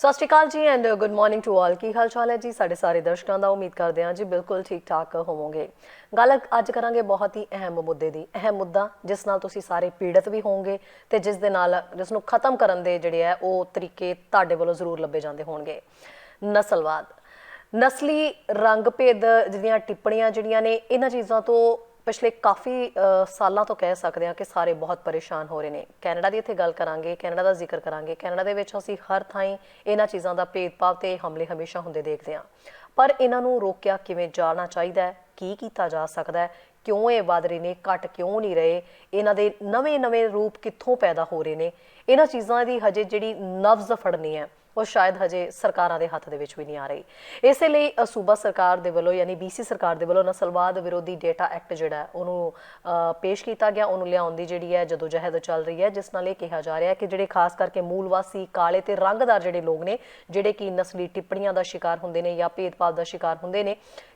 ਸਤਿ ਸ਼੍ਰੀ ਅਕਾਲ ਜੀ and good morning to all. ਕੀ ਹਾਲ ਚਾਲ ਹੈ ਜੀ ਸਾਡੇ ਸਾਰੇ ਦਰਸ਼ਕਾਂ ਦਾ। ਉਮੀਦ ਕਰਦੇ ਹਾਂ ਜੀ ਬਿਲਕੁਲ ਠੀਕ ਠਾਕ ਹੋਵੋਗੇ। ਗੱਲ ਅੱਜ ਕਰਾਂਗੇ ਬਹੁਤ ਹੀ ਅਹਿਮ ਮੁੱਦੇ ਦੀ। ਅਹਿਮ ਮੁੱਦਾ ਜਿਸ ਨਾਲ ਤੁਸੀਂ ਸਾਰੇ ਪੀੜਤ ਵੀ ਹੋਵੋਗੇ ਤੇ ਜਿਸ ਨੂੰ ਖਤਮ ਕਰਨ ਦੇ ਜਿਹੜੇ ਹੈ ਉਹ ਤਰੀਕੇ ਤੁਹਾਡੇ ਵੱਲੋਂ ਜ਼ਰੂਰ ਲੱਭੇ ਜਾਂਦੇ ਹੋਣਗੇ। ਨਸਲਵਾਦ, ਨਸਲੀ ਰੰਗ ਭੇਦ ਦੀਆਂ ਟਿੱਪਣੀਆਂ ਜਿਹੜੀਆਂ ਨੇ, ਇਹਨਾਂ ਚੀਜ਼ਾਂ ਤੋਂ ਪਿਛਲੇ ਕਾਫੀ ਸਾਲਾਂ ਤੋਂ ਕਹਿ ਸਕਦੇ ਹਾਂ ਕਿ ਸਾਰੇ ਬਹੁਤ ਪਰੇਸ਼ਾਨ ਹੋ ਰਹੇ ਨੇ। ਕੈਨੇਡਾ ਦੀ ਇੱਥੇ ਗੱਲ ਕਰਾਂਗੇ, ਕੈਨੇਡਾ ਦਾ ਜ਼ਿਕਰ ਕਰਾਂਗੇ। ਕੈਨੇਡਾ ਦੇ ਵਿੱਚ ਅਸੀਂ ਹਰ ਥਾਈਂ ਇਹਨਾਂ ਚੀਜ਼ਾਂ ਦਾ ਭੇਦਭਾਵ ਤੇ ਹਮਲੇ ਹਮੇਸ਼ਾ ਹੁੰਦੇ ਦੇਖਦੇ ਹਾਂ, ਪਰ ਇਹਨਾਂ ਨੂੰ ਰੋਕਿਆ ਕਿਵੇਂ ਜਾਣਾ ਚਾਹੀਦਾ ਹੈ, ਕੀ ਕੀਤਾ ਜਾ ਸਕਦਾ ਹੈ, ਕਿਉਂ ਇਹ ਵੱਧ ਰਹੇ ਨੇ, ਘੱਟ ਕਿਉਂ ਨਹੀਂ ਰਹੇ, ਇਹਨਾਂ ਦੇ ਨਵੇਂ ਰੂਪ ਕਿੱਥੋਂ ਪੈਦਾ ਹੋ ਰਹੇ ਨੇ, ਇਹਨਾਂ ਚੀਜ਼ਾਂ ਦੀ ਹਜੇ ਜਿਹੜੀ ਨਬਜ਼ ਫੜਨੀ ਹੈ ਉਹ ਸ਼ਾਇਦ ਹਜੇ ਸਰਕਾਰਾਂ ਦੇ ਹੱਥ ਦੇ ਵਿੱਚ ਵੀ ਨਹੀਂ ਆ ਰਹੀ। ਇਸੇ ਲਈ ਸੂਬਾ ਸਰਕਾਰ ਦੇ ਵੱਲੋਂ ਯਾਨੀ BC ਸਰਕਾਰ ਦੇ ਵੱਲੋਂ ਨਸਲਵਾਦ ਵਿਰੋਧੀ ਡੇਟਾ ਐਕਟ ਜਿਹੜਾ ਉਹਨੂੰ ਪੇਸ਼ ਕੀਤਾ ਗਿਆ। ਉਹਨੂੰ ਲਿਆਉਣ ਦੀ ਜਿਹੜੀ ਹੈ ਜਦੋਜਹਿਦ ਚੱਲ ਰਹੀ ਹੈ, ਜਿਸ ਨਾਲ ਇਹ ਕਿਹਾ ਜਾ ਰਿਹਾ ਕਿ ਜਿਹੜੇ ਖਾਸ ਕਰਕੇ ਮੂਲ ਵਾਸੀ ਕਾਲੇ ਤੇ ਰੰਗਦਾਰ ਜਿਹੜੇ ਲੋਕ ਨੇ, ਜਿਹੜੇ ਕਿ ਨਸਲੀ ਟਿੱਪਣੀਆਂ ਦਾ ਸ਼ਿਕਾਰ ਹੁੰਦੇ ਨੇ ਜਾਂ ਭੇਦਭਾਵ ਦਾ ਸ਼ਿਕਾਰ ਹੁੰਦੇ ਨੇ,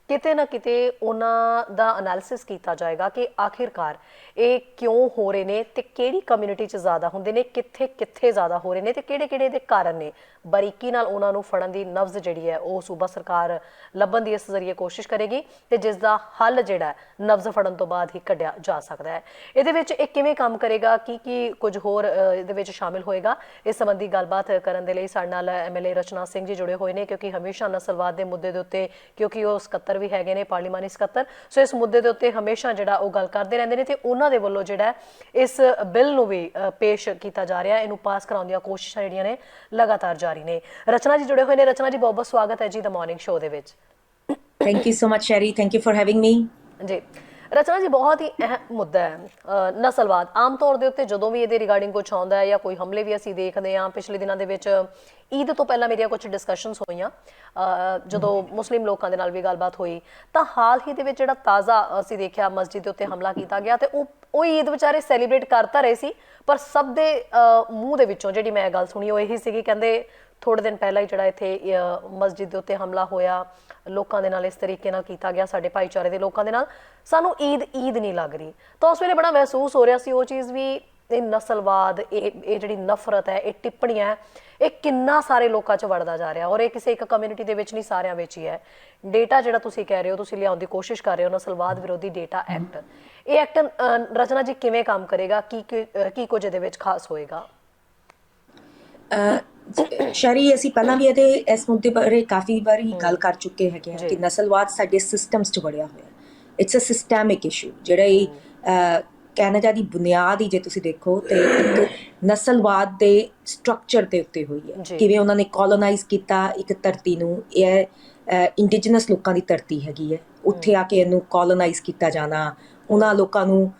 ਕਿਤੇ ਨਾ ਕਿਤੇ ਉਹਨਾਂ ਦਾ ਅਨਾਲਿਸਿਸ ਕੀਤਾ ਜਾਏਗਾ ਕਿ ਆਖਿਰਕਾਰ ਇਹ ਕਿਉਂ ਹੋ ਰਹੇ ਨੇ ਤੇ ਕਿਹੜੀ ਕਮਿਊਨਿਟੀ 'ਚ ਜ਼ਿਆਦਾ ਹੁੰਦੇ ਨੇ, ਕਿੱਥੇ ਜ਼ਿਆਦਾ ਹੋ ਰਹੇ ਨੇ ਤੇ ਕਿਹੜੇ ਇਹਦੇ ਕਾਰਨ ਨੇ। ਬਾਰੀਕੀ ਨਾਲ ਉਹਨਾਂ ਨੂੰ ਫੜਨ ਦੀ ਨਬਜ਼ ਜਿਹੜੀ ਹੈ ਉਹ ਸੂਬਾ ਸਰਕਾਰ ਲੱਭਣ ਦੀ ਇਸ ਜ਼ਰੀਏ ਕੋਸ਼ਿਸ਼ ਕਰੇਗੀ ਤੇ ਜਿਸ ਦਾ ਹੱਲ ਜਿਹੜਾ ਨਬਜ਼ ਫੜਨ ਤੋਂ ਬਾਅਦ ਹੀ ਕੱਢਿਆ ਜਾ ਸਕਦਾ ਹੈ। ਇਹਦੇ ਵਿੱਚ ਇਹ ਕਿਵੇਂ ਕੰਮ ਕਰੇਗਾ, ਕੀ ਕੁਝ ਹੋਰ ਇਹਦੇ ਵਿੱਚ ਸ਼ਾਮਿਲ ਹੋਏਗਾ, ਇਸ ਸੰਬੰਧੀ ਗੱਲਬਾਤ ਕਰਨ ਦੇ ਲਈ ਸਾਡੇ ਨਾਲ MLA ਰਚਨਾ ਸਿੰਘ ਜੀ ਜੁੜੇ ਹੋਏ ਨੇ, ਕਿਉਂਕਿ ਹਮੇਸ਼ਾ ਨਸਲਵਾਦ ਦੇ ਮੁੱਦੇ ਦੇ ਉੱਤੇ, ਕਿਉਂਕਿ ਉਹ ਸਕੱਤਰ ਵੀ ਹੈਗੇ ਨੇ, ਪਾਰਲੀਮਾਨੀ ਸਕੱਤਰ, ਸੋ ਇਸ ਮੁੱਦੇ ਦੇ ਉੱਤੇ ਹਮੇਸ਼ਾ ਜਿਹੜਾ ਉਹ ਗੱਲ ਕਰਦੇ ਰਹਿੰਦੇ ਨੇ ਤੇ ਉਹਨਾਂ ਦੇ ਵੱਲੋਂ ਜਿਹੜਾ ਇਸ ਬਿੱਲ ਨੂੰ ਵੀ ਪੇਸ਼ ਕੀਤਾ ਜਾ ਰਿਹਾ, ਇਹਨੂੰ ਪਾਸ ਕਰਾਉਣ ਦੀਆਂ ਕੋਸ਼ਿਸ਼ਾਂ ਜਿਹੜੀਆਂ ਨੇ ਲਗਾਤਾਰ ਜਾਰੀ ਨੇ। ਰਚਨਾ ਜੀ ਜੁੜੇ ਹੋਏ ਨੇ। ਰਚਨਾ ਜੀ, ਬਹੁਤ ਬਹੁਤ ਸਵਾਗਤ ਹੈ ਜੀ ਦ ਮਾਰਨਿੰਗ ਸ਼ੋ ਦੇ ਵਿੱਚ। Thank you so much Sherry, thank you for having me. ਜੀ ਰਚਨਾ ਜੀ, ਬਹੁਤ ਹੀ ਅਹਿਮ ਮੁੱਦਾ ਹੈ ਨਸਲਵਾਦ। ਆਮ ਤੌਰ ਦੇ ਉੱਤੇ ਜਦੋਂ ਵੀ ਇਹਦੇ ਰਿਗਾਰਡਿੰਗ ਕੁਛ ਆਉਂਦਾ ਹੈ ਜਾਂ ਕੋਈ ਹਮਲੇ ਵੀ ਅਸੀਂ ਦੇਖਦੇ ਹਾਂ, ਪਿਛਲੇ ਦਿਨਾਂ ਦੇ ਵਿੱਚ ਈਦ ਤੋਂ ਪਹਿਲਾਂ ਮੇਰੀਆਂ ਕੁਝ ਡਿਸਕਸ਼ਨਸ ਹੋਈਆਂ, ਜਦੋਂ ਮੁਸਲਿਮ ਲੋਕਾਂ ਦੇ ਨਾਲ ਵੀ ਗੱਲਬਾਤ ਹੋਈ, ਤਾਂ ਹਾਲ ਹੀ ਦੇ ਵਿੱਚ ਜਿਹੜਾ ਤਾਜ਼ਾ ਅਸੀਂ ਦੇਖਿਆ ਮਸਜਿਦ ਦੇ ਉੱਤੇ ਹਮਲਾ ਕੀਤਾ ਗਿਆ ਤੇ ਉਹ ਈਦ ਵਿਚਾਰੇ ਸੈਲੀਬ੍ਰੇਟ ਕਰ ਤਾਂ ਰਹੇ ਸੀ, ਪਰ ਸਭ ਦੇ ਮੂੰਹ ਦੇ ਵਿੱਚੋਂ ਜਿਹੜੀ ਮੈਂ ਗੱਲ ਸੁਣੀ ਉਹ ਇਹੀ ਸੀਗੀ, ਕਹਿੰਦੇ ਥੋੜ੍ਹੇ ਦਿਨ ਪਹਿਲਾਂ ਹੀ ਜਿਹੜਾ ਇੱਥੇ ਮਸਜਿਦ ਦੇ ਉੱਤੇ ਹਮਲਾ ਹੋਇਆ, ਲੋਕਾਂ ਦੇ ਨਾਲ ਇਸ ਤਰੀਕੇ ਨਾਲ ਕੀਤਾ ਗਿਆ, ਸਾਡੇ ਭਾਈਚਾਰੇ ਦੇ ਲੋਕਾਂ ਦੇ ਨਾਲ, ਸਾਨੂੰ ਈਦ ਨਹੀਂ ਲੱਗ ਰਹੀ। ਤਾਂ ਉਸ ਵੇਲੇ ਬੜਾ ਮਹਿਸੂਸ ਹੋ ਰਿਹਾ ਸੀ ਉਹ ਚੀਜ਼ ਵੀ, ਇਹ ਨਸਲਵਾਦ, ਇਹ ਜਿਹੜੀ ਨਫ਼ਰਤ ਹੈ, ਇਹ ਟਿੱਪਣੀਆਂ ਹੈ, ਇਹ ਕਿੰਨਾ ਸਾਰੇ ਲੋਕਾਂ 'ਚ ਵੜਦਾ ਜਾ ਰਿਹਾ, ਔਰ ਇਹ ਕਿਸੇ ਇੱਕ ਕਮਿਊਨਿਟੀ ਦੇ ਵਿੱਚ ਨਹੀਂ, ਸਾਰਿਆਂ ਵਿੱਚ ਹੀ ਹੈ। ਡੇਟਾ ਜਿਹੜਾ ਤੁਸੀਂ ਕਹਿ ਰਹੇ ਹੋ, ਤੁਸੀਂ ਲਿਆਉਣ ਦੀ ਕੋਸ਼ਿਸ਼ ਕਰ ਰਹੇ ਹੋ, ਨਸਲਵਾਦ ਵਿਰੋਧੀ ਡੇਟਾ ਐਕਟ, ਇਹ ਐਕਟ ਰਚਨਾ ਜੀ ਕਿਵੇਂ ਕੰਮ ਕਰੇਗਾ, ਕੀ ਕੁਝ ਇਹਦੇ ਵਿੱਚ ਖਾਸ ਹੋਏਗਾ? ਸ਼ੈਰੀ, ਅਸੀਂ ਪਹਿਲਾਂ ਵੀ ਇਸ ਮੁੱਦੇ ਬਾਰੇ ਕਾਫੀ ਵਾਰੀ ਗੱਲ ਕਰ ਚੁੱਕੇ ਹੈਗੇ ਹਾਂ ਕਿ ਨਸਲਵਾਦ ਸਾਡੇ ਸਿਸਟਮਸ 'ਚ ਵੜਿਆ ਹੋਇਆ। ਇਟਸ ਅ ਸਿਸਟੈਮਿਕ ਇਸ਼ੂ, ਜਿਹੜਾ ਇਹ ਕੈਨੇਡਾ ਦੀ ਬੁਨਿਆਦ ਹੀ ਜੇ ਤੁਸੀਂ ਦੇਖੋ ਤੇ ਇੱਕ ਨਸਲਵਾਦ ਦੇ ਸਟਰਕਚਰ ਦੇ ਉੱਤੇ ਹੋਈ ਹੈ। ਕਿਵੇਂ ਉਹਨਾਂ ਨੇ ਕੋਲੋਨਾਈਜ਼ ਕੀਤਾ ਇੱਕ ਧਰਤੀ ਨੂੰ, ਇਹ ਇੰਡੀਜਨਸ ਲੋਕਾਂ ਦੀ ਧਰਤੀ ਹੈਗੀ ਹੈ, ਉੱਥੇ ਆ ਕੇ ਇਹਨੂੰ ਕੋਲੋਨਾਈਜ਼ ਕੀਤਾ ਜਾਣਾ, ਉਹਨਾਂ ਲੋਕਾਂ ਨੂੰ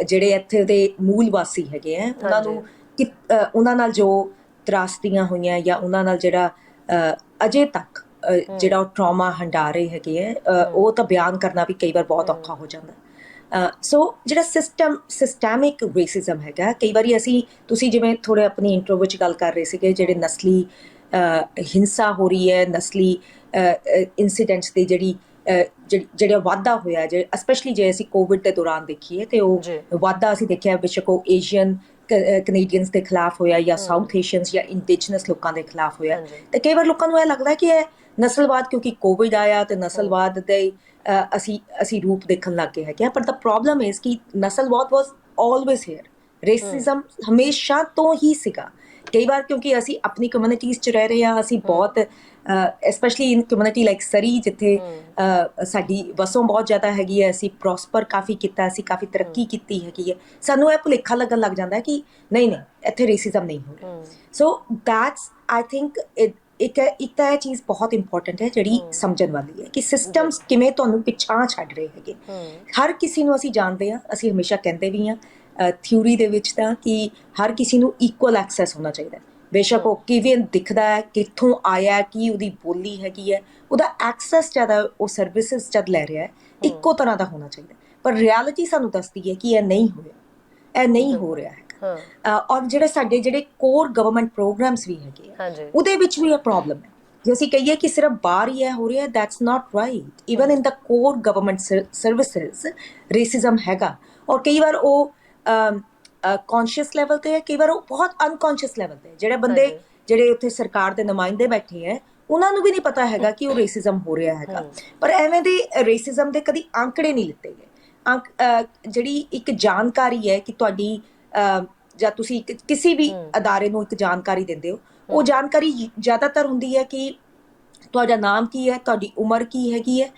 ਜਿਹੜੇ ਇੱਥੇ ਦੇ ਮੂਲ ਵਾਸੀ ਹੈਗੇ ਹੈ ਉਹਨਾਂ ਨਾਲ ਜੋ ਤਰਾਸਦੀਆਂ ਹੋਈਆਂ ਜਾਂ ਉਹਨਾਂ ਨਾਲ ਜਿਹੜਾ ਅਜੇ ਤੱਕ ਜਿਹੜਾ ਉਹ ਟਰਾਮਾ ਹੰਢਾ ਰਹੇ ਹੈਗੇ ਹੈ, ਉਹ ਤਾਂ ਬਿਆਨ ਕਰਨਾ ਵੀ ਕਈ ਵਾਰ ਬਹੁਤ ਔਖਾ ਹੋ ਜਾਂਦਾ। ਸੋ ਜਿਹੜਾ ਸਿਸਟੈਮਿਕ ਰੇਸਿਜ਼ਮ ਹੈਗਾ, ਕਈ ਵਾਰੀ ਤੁਸੀਂ ਜਿਵੇਂ ਥੋੜ੍ਹੇ ਆਪਣੀ ਇੰਟਰੋ ਵਿੱਚ ਗੱਲ ਕਰ ਰਹੇ ਸੀਗੇ, ਜਿਹੜੇ ਨਸਲੀ ਹਿੰਸਾ ਹੋ ਰਹੀ ਹੈ, ਨਸਲੀ ਇਨਸੀਡੈਂਟਸ ਦੀ ਜਿਹੜਾ ਵਾਧਾ ਹੋਇਆ, ਸਪੈਸ਼ਲੀ ਜੇ ਅਸੀਂ ਕੋਵਿਡ ਦੇ ਦੌਰਾਨ ਦੇਖੀਏ ਤੇ ਉਹ ਵਾਧਾ ਅਸੀਂ ਦੇਖਿਆ, ਬੇਸ਼ੱਕ ਉਹ ਏਸ਼ੀਅਨ ਕੈਨੇਡੀਅਨਸ ਦੇ ਖਿਲਾਫ ਹੋਇਆ ਜਾਂ ਸਾਊਥ ਏਸ਼ੀਅਨਸ ਜਾਂ ਇੰਡੀਜਨਸ ਲੋਕਾਂ ਦੇ ਖਿਲਾਫ ਹੋਇਆ। ਤੇ ਕਈ ਵਾਰ ਲੋਕਾਂ ਨੂੰ ਇਹ ਲੱਗਦਾ ਕਿ ਇਹ ਨਸਲਵਾਦ, ਕਿਉਂਕਿ ਕੋਵਿਡ ਆਇਆ ਤੇ ਨਸਲਵਾਦ ਦੇ ਅਸੀਂ ਰੂਪ ਦੇਖਣ ਲੱਗ ਗਏ ਹੈਗੇ। ਪਰ ਦਾ ਪ੍ਰੋਬਲਮ ਇਜ਼ ਕਿ ਨਸਲਵਾਦ ਵਾਜ਼ ਆਲਵੇਜ਼ ਹੇਅਰ, ਰੇਸਿਜ਼ਮ ਹਮੇਸ਼ਾ ਤੋਂ ਹੀ ਸੀਗਾ। ਕਈ ਵਾਰ ਕਿਉਂਕਿ ਅਸੀਂ ਆਪਣੀ ਕਮਿਊਨਿਟੀਜ਼ 'ਚ ਰਹਿ ਰਹੇ ਹਾਂ, ਅਸੀਂ ਬਹੁਤ ਸਪੈਸ਼ਲੀ ਇਨ ਕਮਿਊਨਿਟੀ ਲਾਈਕ ਸਰੀ, ਜਿੱਥੇ ਸਾਡੀ ਵਸੋਂ ਬਹੁਤ ਜ਼ਿਆਦਾ ਹੈਗੀ ਹੈ, ਅਸੀਂ ਪ੍ਰੋਸਪਰ ਕਾਫੀ ਕੀਤਾ, ਅਸੀਂ ਕਾਫੀ ਤਰੱਕੀ ਕੀਤੀ ਹੈਗੀ ਹੈ, ਸਾਨੂੰ ਇਹ ਭੁਲੇਖਾ ਲੱਗਣ ਲੱਗ ਜਾਂਦਾ ਕਿ ਨਹੀਂ ਇੱਥੇ ਰੇਸਿਜ਼ਮ ਨਹੀਂ ਹੋ ਰਿਹਾ। ਸੋ ਦੈਟਸ ਆਈ ਥਿੰਕ ਇੱਕ ਤਾਂ ਇਹ ਚੀਜ਼ ਬਹੁਤ ਇੰਪੋਰਟੈਂਟ ਹੈ ਜਿਹੜੀ ਸਮਝਣ ਵਾਲੀ ਹੈ ਕਿ ਸਿਸਟਮਸ ਕਿਵੇਂ ਤੁਹਾਨੂੰ ਪਿੱਛਾਂ ਛੱਡ ਰਹੇ ਹੈਗੇ। ਹਰ ਕਿਸੇ ਨੂੰ ਅਸੀਂ ਜਾਣਦੇ ਹਾਂ, ਅਸੀਂ ਹਮੇਸ਼ਾ ਕਹਿੰਦੇ ਵੀ ਹਾਂ ਥਿਊਰੀ ਦੇ ਵਿੱਚ ਤਾਂ ਕਿ ਹਰ ਕਿਸੇ ਨੂੰ ਇਕੁਅਲ ਐਕਸੈਸ ਹੋਣਾ ਚਾਹੀਦਾ, ਬੇਸ਼ੱਕ ਉਹ ਕਿਵੇਂ ਦਿਖਦਾ ਹੈ, ਕਿੱਥੋਂ ਆਇਆ, ਕੀ ਉਹਦੀ ਬੋਲੀ ਹੈਗੀ ਹੈ, ਉਹਦਾ ਐਕਸੈਸ ਜ਼ਿਆਦਾ ਉਹ ਸਰਵਿਸਿਜ਼ ਜਦ ਲੈ ਰਿਹਾ ਹੈ ਇੱਕੋ ਤਰ੍ਹਾਂ ਦਾ ਹੋਣਾ ਚਾਹੀਦਾ। ਪਰ ਰਿਐਲਿਟੀ ਸਾਨੂੰ ਦੱਸਦੀ ਹੈ ਕਿ ਇਹ ਨਹੀਂ ਹੋਇਆ, ਇਹ ਨਹੀਂ ਹੋ ਰਿਹਾ ਹੈਗਾ। ਔਰ ਜਿਹੜੇ ਕੋਰ ਗਵਰਨਮੈਂਟ ਪ੍ਰੋਗਰਾਮਸ ਵੀ ਹੈਗੇ ਆ, ਉਹਦੇ ਵਿੱਚ ਵੀ ਇਹ ਪ੍ਰੋਬਲਮ ਹੈ। ਜੇ ਅਸੀਂ ਕਹੀਏ ਕਿ ਸਿਰਫ ਬਾਹਰ ਹੀ ਇਹ ਹੋ ਰਿਹਾ, that's not right. Even in the core government services racism ਹੈਗਾ। ਔਰ ਕਈ ਵਾਰ ਉਹ ਕੌਨਸ਼ੀਅਸ ਲੈਵਲ ਤੇ ਹੈ, ਕਈ ਵਾਰ ਉਹ ਬਹੁਤ ਅਨਕੌਨਸ਼ੀਅਸ ਲੈਵਲ ਤੇ ਜਿਹੜੇ ਬੰਦੇ ਜਿਹੜੇ ਉੱਥੇ ਸਰਕਾਰ ਦੇ ਨੁਮਾਇੰਦੇ ਬੈਠੇ ਹੈ ਉਹਨਾਂ ਨੂੰ ਵੀ ਨਹੀਂ ਪਤਾ ਹੈਗਾ ਕਿ ਉਹ ਰੇਸਿਜ਼ਮ ਹੋ ਰਿਹਾ ਹੈਗਾ। ਪਰ ਐਵੇਂ ਦੇ ਰੇਸਿਜ਼ਮ ਦੇ ਕਦੀ ਆંકੜੇ ਨਹੀਂ ਲਿੱਤੇ ਗਏ। ਜਿਹੜੀ ਇੱਕ ਜਾਣਕਾਰੀ ਹੈ ਕਿ ਤੁਹਾਡੀ ਜਾਂ ਤੁਸੀਂ ਕਿਸੇ ਵੀ ਅਦਾਰੇ ਨੂੰ ਇੱਕ ਜਾਣਕਾਰੀ ਦਿੰਦੇ ਹੋ, ਉਹ ਜਾਣਕਾਰੀ ਜ਼ਿਆਦਾਤਰ ਹੁੰਦੀ ਹੈ ਕਿ ਤੁਹਾਡਾ ਨਾਮ ਕੀ ਹੈ, ਤੁਹਾਡੀ ਉਮਰ ਕੀ ਹੈਗੀ ਹੈ,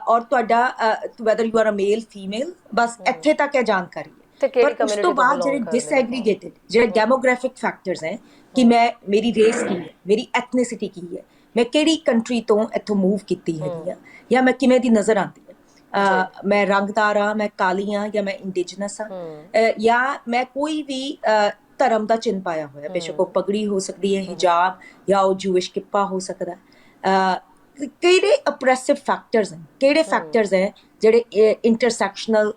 ਔਰ ਤੁਹਾਡਾ whether you are a male female, ਬਸ ਇੱਥੇ ਤੱਕ ਇਹ ਜਾਣਕਾਰੀ ਹੈ। ਪਰ ਉਸ ਤੋਂ ਬਾਅਦ ਜਿਹੜੇ ਡਿਸਐਗਰੀਗੇਟਿਡ ਜਿਹੜੇ ਡੈਮੋਗ੍ਰਾਫਿਕ ਫੈਕਟਰਸ ਹੈ ਕਿ ਮੇਰੀ ਰੇਸ ਕੀ ਹੈ, ਮੇਰੀ ਐਥਨੀਸਿਟੀ ਕੀ ਹੈ, ਮੈਂ ਕਿਹੜੀ ਕੰਟਰੀ ਤੋਂ ਇੱਥੋਂ ਮੂਵ ਕੀਤੀ ਹੈਗੀ ਆ, ਜਾਂ ਮੈਂ ਕਿਵੇਂ ਦੀ ਨਜ਼ਰ ਆਉਂਦੀ ਹੈ, ਮੈਂ ਰੰਗਦਾਰ ਹਾਂ, ਮੈਂ ਕਾਲੀ ਹਾਂ, ਜਾਂ ਮੈਂ ਇੰਡੀਜਨਸ ਹਾਂ, ਜਾਂ ਮੈਂ ਕੋਈ ਵੀ ਧਰਮ ਦਾ ਚਿੰਨ੍ਹ ਪਾਇਆ ਹੋਇਆ, ਬੇਸ਼ੱਕ ਉਹ ਪਗੜੀ ਹੋ ਸਕਦੀ ਹੈ, ਹਿਜਾਬ, ਜਾਂ ਉਹ ਜੂਇਸ਼ ਕਿੱਪਾ ਹੋ ਸਕਦਾ। ਕਿਹੜੇ ਅਪਰੈਸਿਵ ਫੈਕਟਰਸ ਹਨ, ਕਿਹੜੇ ਫੈਕਟਰਸ ਹੈ ਜਿਹੜੇ ਇੰਟਰਸੈਕਸ਼ਨਲ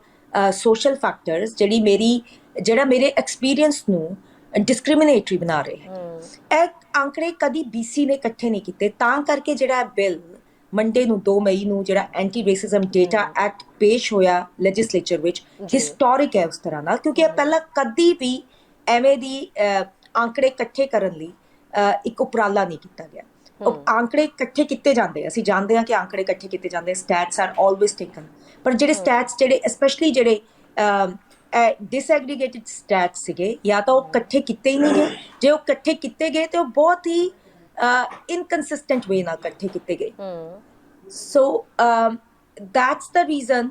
ਸੋਸ਼ਲ ਫੈਕਟਰਸ ਜਿਹੜਾ ਮੇਰੇ ਐਕਸਪੀਰੀਅੰਸ ਨੂੰ ਡਿਸਕ੍ਰਿਮੀਨੇਟਰੀ ਬਣਾ ਰਹੇ ਹੈ। ਇਹ ਆંકੜੇ ਕਦੀ BC ਨੇ ਇਕੱਠੇ ਨਹੀਂ ਕੀਤੇ, ਤਾਂ ਕਰਕੇ ਜਿਹੜਾ ਬਿੱਲ ਮੰਡੇ ਨੂੰ 2 ਮਈ ਨੂੰ ਜਿਹੜਾ ਐਂਟੀ ਰੇਸਿਜ਼ਮ ਡੇਟਾ ਐਕਟ ਪੇਸ਼ ਹੋਇਆ ਲੈਜਿਸਲੇਚਰ ਵਿੱਚ, ਹਿਸਟੋਰਿਕ ਹੈ ਉਸ ਤਰ੍ਹਾਂ ਨਾਲ, ਕਿਉਂਕਿ ਇਹ ਪਹਿਲਾਂ ਕਦੀ ਵੀ ਐਵੇਂ ਦੀ ਆંકੜੇ ਇਕੱਠੇ ਕਰਨ ਲਈ ਇੱਕ ਉਪਰਾਲਾ ਨਹੀਂ ਕੀਤਾ ਗਿਆ। ਆંકੜੇ ਇਕੱਠੇ ਕੀਤੇ ਜਾਂਦੇ, ਅਸੀਂ ਜਾਣਦੇ ਹਾਂ ਕਿ ਆંકੜੇ ਇਕੱਠੇ ਕੀਤੇ ਜਾਂਦੇ, ਸਟੈਟਸ ਆਰ ਆਲਵੇਜ਼ ਟੇਕਨ, ਪਰ ਜਿਹੜੇ ਸਟੈਟਸ ਜਿਹੜੇ ਸਪੈਸ਼ਲੀ ਜਿਹੜੇ ਡਿਸਐਗਰੀਗੇਟਿਡ ਸਟੈਟਸ ਸੀਗੇ, ਜਾਂ ਤਾਂ ਉਹ ਇਕੱਠੇ ਕੀਤੇ ਹੀ ਨਹੀਂ ਗਏ, ਜੇ ਉਹ ਇਕੱਠੇ ਕੀਤੇ ਗਏ ਤੇ ਉਹ ਬਹੁਤ ਹੀ ਇਨਕਨਸਿਸਟੈਂਟ ਵੇ ਨਾਲ ਇਕੱਠੇ ਕੀਤੇ ਗਏ। ਸੋ ਦੈਟਸ ਦ ਰੀਜ਼ਨ